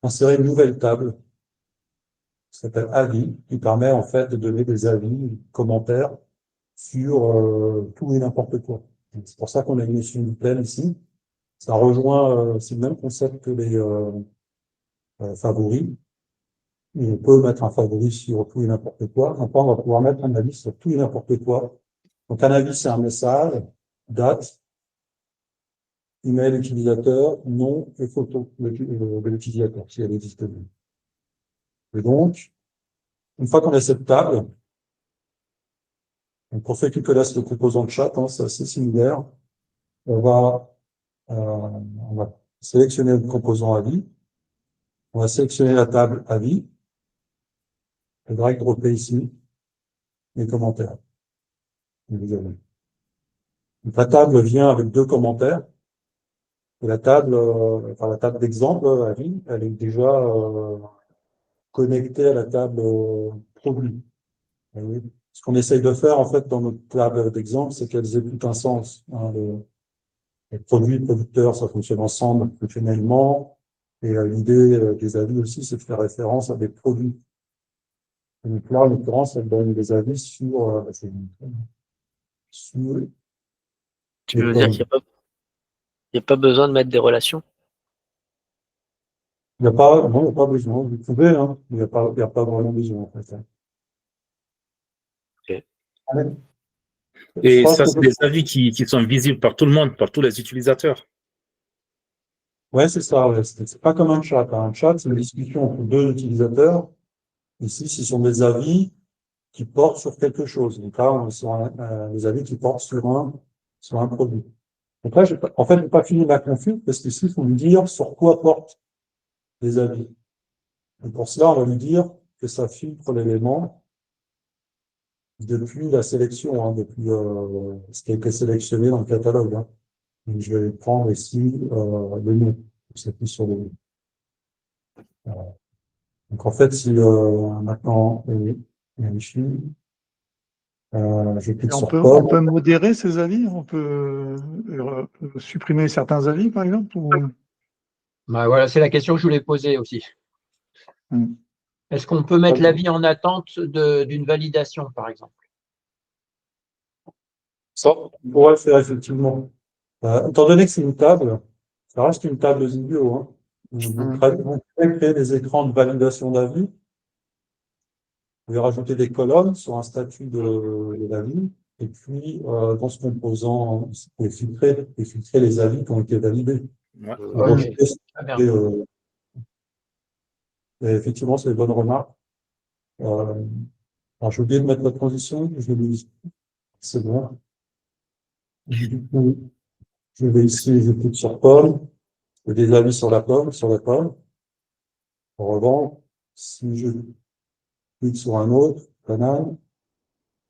insérer une nouvelle table qui s'appelle avis, qui permet en fait de donner des avis, commentaires sur tout et n'importe quoi. C'est pour ça qu'on a une notion du thème ici. Ça rejoint, c'est le même concept que les favoris. Et on peut mettre un favori sur tout et n'importe quoi. Enfin, on va pouvoir mettre un avis sur tout et n'importe quoi. Donc un avis, c'est un message, date, email utilisateur, nom et photo de l'utilisateur, si elle existe bien. Et donc, une fois qu'on a cette table, donc pour ceux qui connaissent le composant de chat, hein, c'est assez similaire. On va sélectionner le composant avis. On va sélectionner la table avis. Et drag dropper ici les commentaires. Et vous avez. Donc, la table vient avec 2 commentaires. Et la table, la table d'exemple avis, elle est déjà connectée à la table produit. Vous voyez. Ce qu'on essaye de faire en fait dans notre table d'exemple, c'est qu'elles aient tout un sens, hein, les produits, les producteurs, ça fonctionne ensemble fonctionnellement. Et l'idée des avis aussi, c'est de faire référence à des produits. Et donc là, en l'occurrence, elle donne des avis sur, sur Tu veux dire qu'il n'y a pas besoin de mettre des relations? il n'y a pas, non, il n'y a pas besoin. Vous pouvez, hein, il n'y a pas vraiment besoin, en fait. Ok. Allez. Et ça, c'est des avis qui sont visibles par tout le monde, par tous les utilisateurs. Ouais, c'est ça, ouais. C'est pas comme un chat, hein. Un chat, c'est une discussion entre 2 utilisateurs. Ici, ce sont des avis qui portent sur quelque chose. Donc là, on est des avis qui portent sur un produit. Donc là, en fait, je n'ai pas fini ma config parce qu'ici, il faut lui dire sur quoi portent les avis. Et pour cela, on va lui dire que ça filtre l'élément depuis la sélection, hein, depuis ce qui a été sélectionné dans le catalogue, hein. Donc, je vais prendre ici le nom. C'est plus sur le nom. Donc en fait, si maintenant vérifie, je clique Et sur on peut modérer ces avis, on peut supprimer certains avis, par exemple, ou... Bah, voilà, c'est la question que je voulais poser aussi. Est-ce qu'on peut mettre l'avis en attente d'une validation, par exemple? Ça, on pourrait le faire effectivement. Étant donné que c'est une table, ça reste une table Zibio, hein. Vous pouvez créer des écrans de validation d'avis. Vous pouvez rajouter des colonnes sur un statut de l'avis. Et puis, dans ce composant, vous pouvez filtrer les avis qui ont été validés. Ouais. Et effectivement, c'est une bonne remarque. Alors, j'ai oublié de mettre la transition, je l'ai mis. C'est bon. Du coup, je vais ici, je clique sur pomme. J'ai des avis sur la pomme, sur la pomme. En revanche, si je clique sur un autre, banane,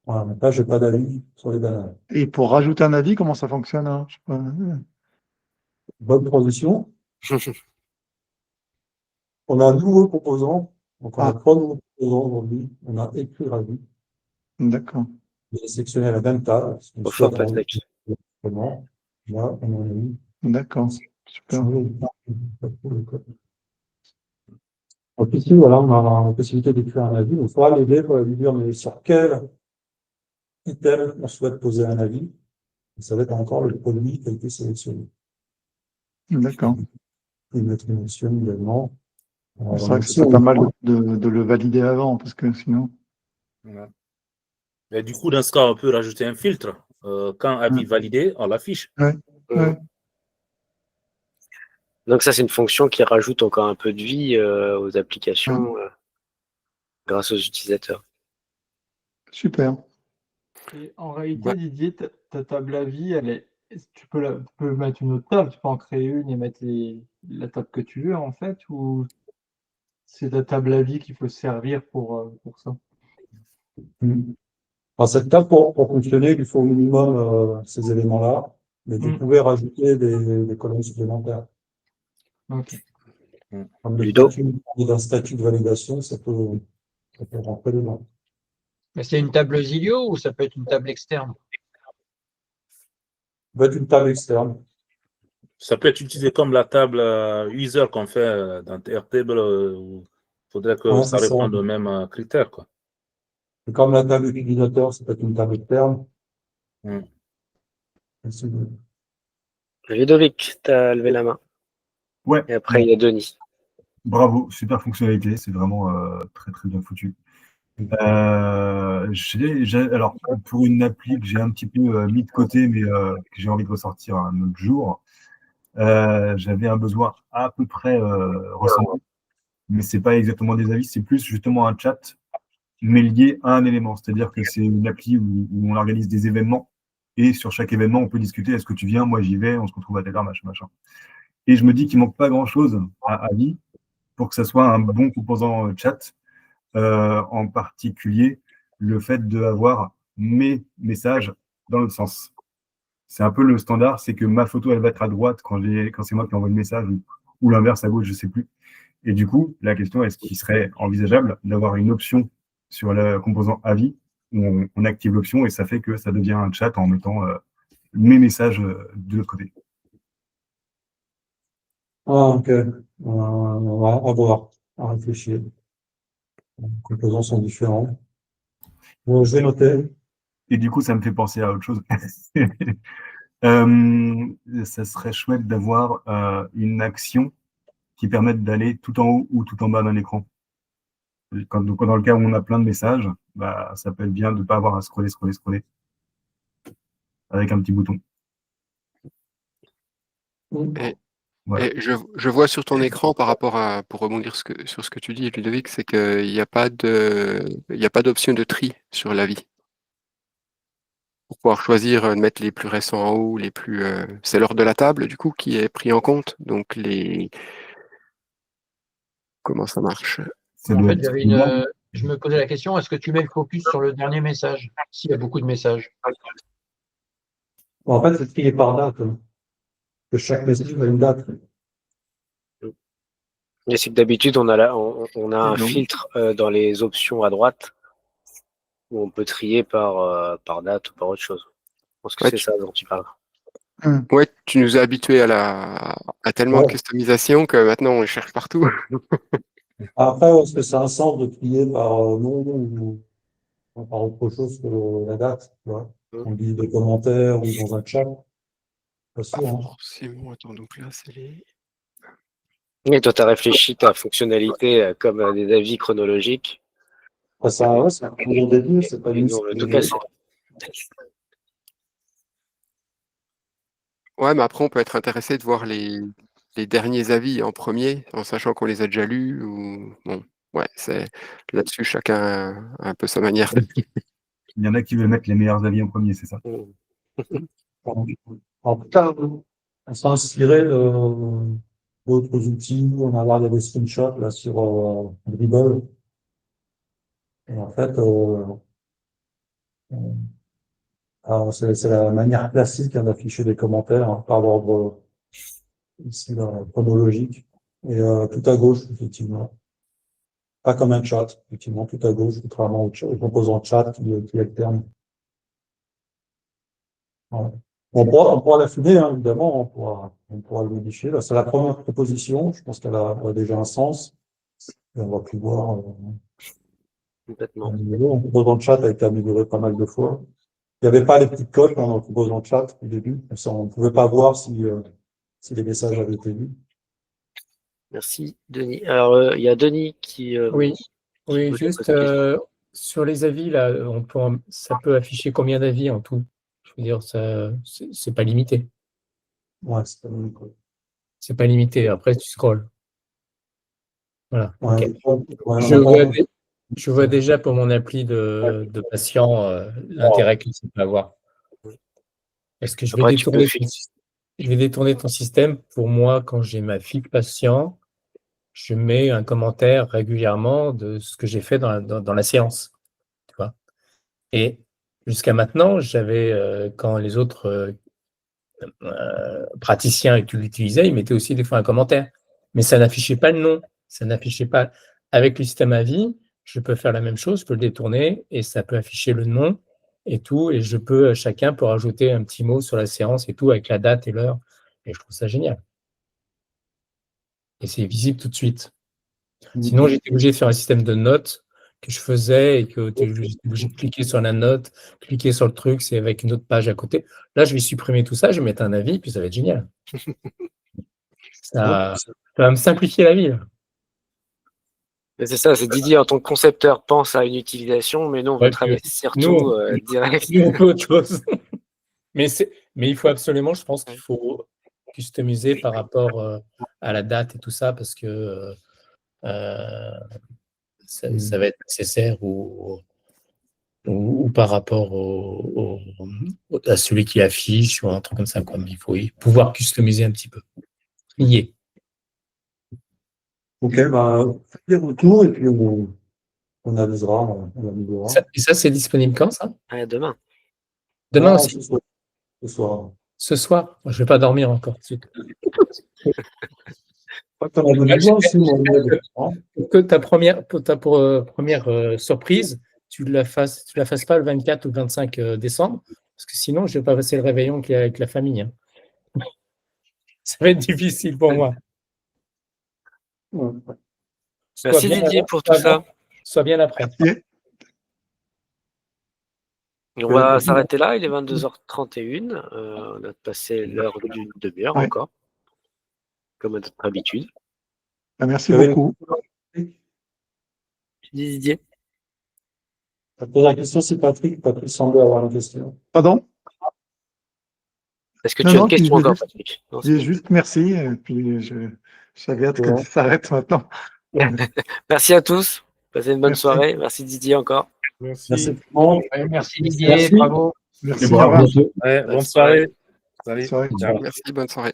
voilà, donc là, j'ai pas d'avis sur les bananes. Et pour rajouter un avis, comment ça fonctionne, hein? Je sais pas. Bonne transition. On a un nouveau composant. Donc, on a 3 nouveaux composants aujourd'hui. On a écrire avis. D'accord. Il est sélectionné à la même table. Bonjour, Patrick. Comment? Là, on a mis. D'accord. Super. Donc ici, voilà, on a la possibilité d'écrire un avis. Il faudra l'aider pour lui dire mais sur quel item on souhaite poser un avis. Et ça va être encore le produit qui a été sélectionné. D'accord. Et mettre une option également. C'est vrai que c'est pas mal de le valider avant, parce que sinon. Ouais. Mais du coup, dans ce cas, on peut rajouter un filtre. Quand avis validé, on l'affiche. Ouais. Ouais. Donc ça, c'est une fonction qui rajoute encore un peu de vie aux applications grâce aux utilisateurs. Super. Et en réalité, Didier, ta table à vie, tu peux mettre une autre table, tu peux en créer une et mettre la table que tu veux, en fait, ou c'est ta table à vie qu'il faut servir pour ça? Alors, cette table, pour fonctionner, il faut au minimum ces éléments-là, mais vous pouvez rajouter des colonnes supplémentaires. Ok. Comme d'un statut de validation, ça peut rentrer dedans. Mais c'est une table Zilio ou ça peut être une table externe? Ça peut être une table externe. Ça peut être utilisé comme la table user qu'on fait dans Airtable. Il faudrait que ça réponde aux mêmes critères, quoi. Et comme la table utilisateur, ça peut être une table externe. Ludovic, tu as levé la main. Ouais. Et après, il y a Denis. Bravo, super fonctionnalité, c'est vraiment très très bien foutu. Alors, pour une appli que j'ai un petit peu mis de côté, mais que j'ai envie de ressortir un autre jour, j'avais un besoin à peu près ressemblant, mais c'est pas exactement des avis, c'est plus justement un chat, mais lié à un élément. C'est-à-dire que c'est une appli où on organise des événements, et sur chaque événement, on peut discuter, est-ce que tu viens, moi j'y vais, on se retrouve à telle heure, machin. Et je me dis qu'il manque pas grand-chose à avis pour que ça soit un bon composant chat. En particulier le fait d'avoir mes messages dans l'autre sens. C'est un peu le standard, c'est que ma photo, elle va être à droite quand c'est moi qui envoie le message, ou l'inverse à gauche, je ne sais plus. Et du coup, la question, est-ce qu'il serait envisageable d'avoir une option sur le composant avis, où on active l'option et ça fait que ça devient un chat en mettant mes messages de l'autre côté. Ah, ok. On va voir, à réfléchir. Les composants sont différents. Bon, je vais noter. Et du coup, ça me fait penser à autre chose. Ça serait chouette d'avoir une action qui permette d'aller tout en haut ou tout en bas d'un écran. Donc, dans le cas où on a plein de messages, bah, ça peut être bien de ne pas avoir à scroller avec un petit bouton. Et, voilà. et je vois sur ton écran, par rapport à, pour rebondir sur ce que tu dis, Ludovic, c'est qu'il n'y a pas d'option de tri sur l'avis. Pour pouvoir choisir de mettre les plus récents en haut, les plus. C'est l'ordre de la table, du coup, qui est pris en compte. Donc comment ça marche? En fait, je me posais la question, est-ce que tu mets le focus sur le dernier message, s'il y a beaucoup de messages? Bon, en fait, c'est trié par date. Que chaque message a une date. Mais c'est que d'habitude, on a un filtre dans les options à droite où on peut trier par date ou par autre chose. Je pense que c'est ça dont tu parles. Ouais, tu nous as habitués à tellement de customisation que maintenant on les cherche partout. Après, est-ce que ça a un sens de trier par nom ou par autre chose que la date, tu vois? On dit des commentaires ou dans un chat. Pas sûr, hein. Forcément, attends, donc là, c'est les. Et toi, tu as réfléchi ta fonctionnalité comme des avis chronologiques. C'est un toujours dédié, c'est pas une. Nous, on veut tout casser. Ouais, mais après, on peut être intéressé de voir les derniers avis en premier, en sachant qu'on les a déjà lus. Ou... Bon, ouais, c'est là-dessus, chacun a un peu sa manière. Il y en a qui veulent mettre les meilleurs avis en premier, c'est ça. En tout cas, on s'est inspiré d'autres outils. On a regardé des screenshots là sur Dribble. Et en fait, alors, c'est la manière classique d'afficher des commentaires par ordre ici là, chronologique. Et tout à gauche, effectivement. Pas comme un chat, effectivement, tout à gauche, contrairement au composant chat qui alterne. Ouais. On pourra l'affiner, hein, évidemment, on pourra le modifier. Là, c'est la première proposition. Je pense qu'elle a déjà un sens. Et on va plus voir. Complètement. Un composant de chat a été amélioré pas mal de fois. Il n'y avait pas les petites coches dans le composant de chat au début. Ça, on ne pouvait pas voir si les messages avaient été lus. Merci, Denis. Alors, il y a Denis qui. Oui, juste sur les avis, là, ça peut afficher combien d'avis en tout? Je veux dire, c'est pas limité. Ouais, c'est pas limité. C'est pas limité. Après, tu scrolles. Voilà. Ouais, Okay. ouais, Je vois déjà pour mon appli de patient l'intérêt que ça peut avoir. Est-ce que je vais détourner ton système? Pour moi, quand j'ai ma fiche patient, je mets un commentaire régulièrement de ce que j'ai fait dans la séance. Tu vois. Et jusqu'à maintenant, j'avais, quand les autres praticiens l'utilisaient, ils mettaient aussi des fois un commentaire. Mais ça n'affichait pas le nom. Ça n'affichait pas. Avec le système avis, je peux faire la même chose, je peux le détourner et ça peut afficher le nom et tout. Et chacun peut rajouter un petit mot sur la séance et tout avec la date et l'heure. Et je trouve ça génial. Et c'est visible tout de suite. Sinon, j'étais obligé de faire un système de notes que je faisais et que tu es obligé de cliquer sur la note, cliquer sur le truc, c'est avec une autre page à côté. Là, je vais supprimer tout ça, je vais mettre un avis, puis ça va être génial. Ça va me simplifier la vie. Là. C'est ça, c'est Didier, en tant que concepteur, pense à une utilisation, mais nous, on veut travailler surtout direct. Nous, on peut autre chose. Mais il faut absolument, je pense qu'il faut customiser par rapport à la date et tout ça, parce que ça va être nécessaire ou par rapport à celui qui affiche ou un truc comme ça. Il faut pouvoir customiser un petit peu. Lié. Ok, faites des retours et puis on avisera, on améliorera. Et ça, c'est disponible quand, ça? Demain. Demain aussi? Ce soir. Ce soir? Je ne vais pas dormir encore. Que ta première surprise, tu la fasses pas le 24 ou le 25 décembre, parce que sinon, je ne vais pas passer le réveillon avec la famille. Hein. Ça va être difficile pour moi. Merci Didier pour tout ça. Sois bien après. Et on va s'arrêter là, il est 22h31. On a passé l'heure d'une demi-heure encore, comme à notre habitude. Merci beaucoup. Didier. Tu as posé la question, c'est Patrick. Patrick semblait avoir une question. Pardon? Est-ce que tu as une question encore, Patrick? Dis juste merci, et puis j'avais hâte que ça s'arrête maintenant. Merci à tous. Passez une bonne soirée. Merci Didier encore. Merci. Merci Didier, bravo. Merci. Bonne soirée. Salut. Soirée. Merci, bonne soirée.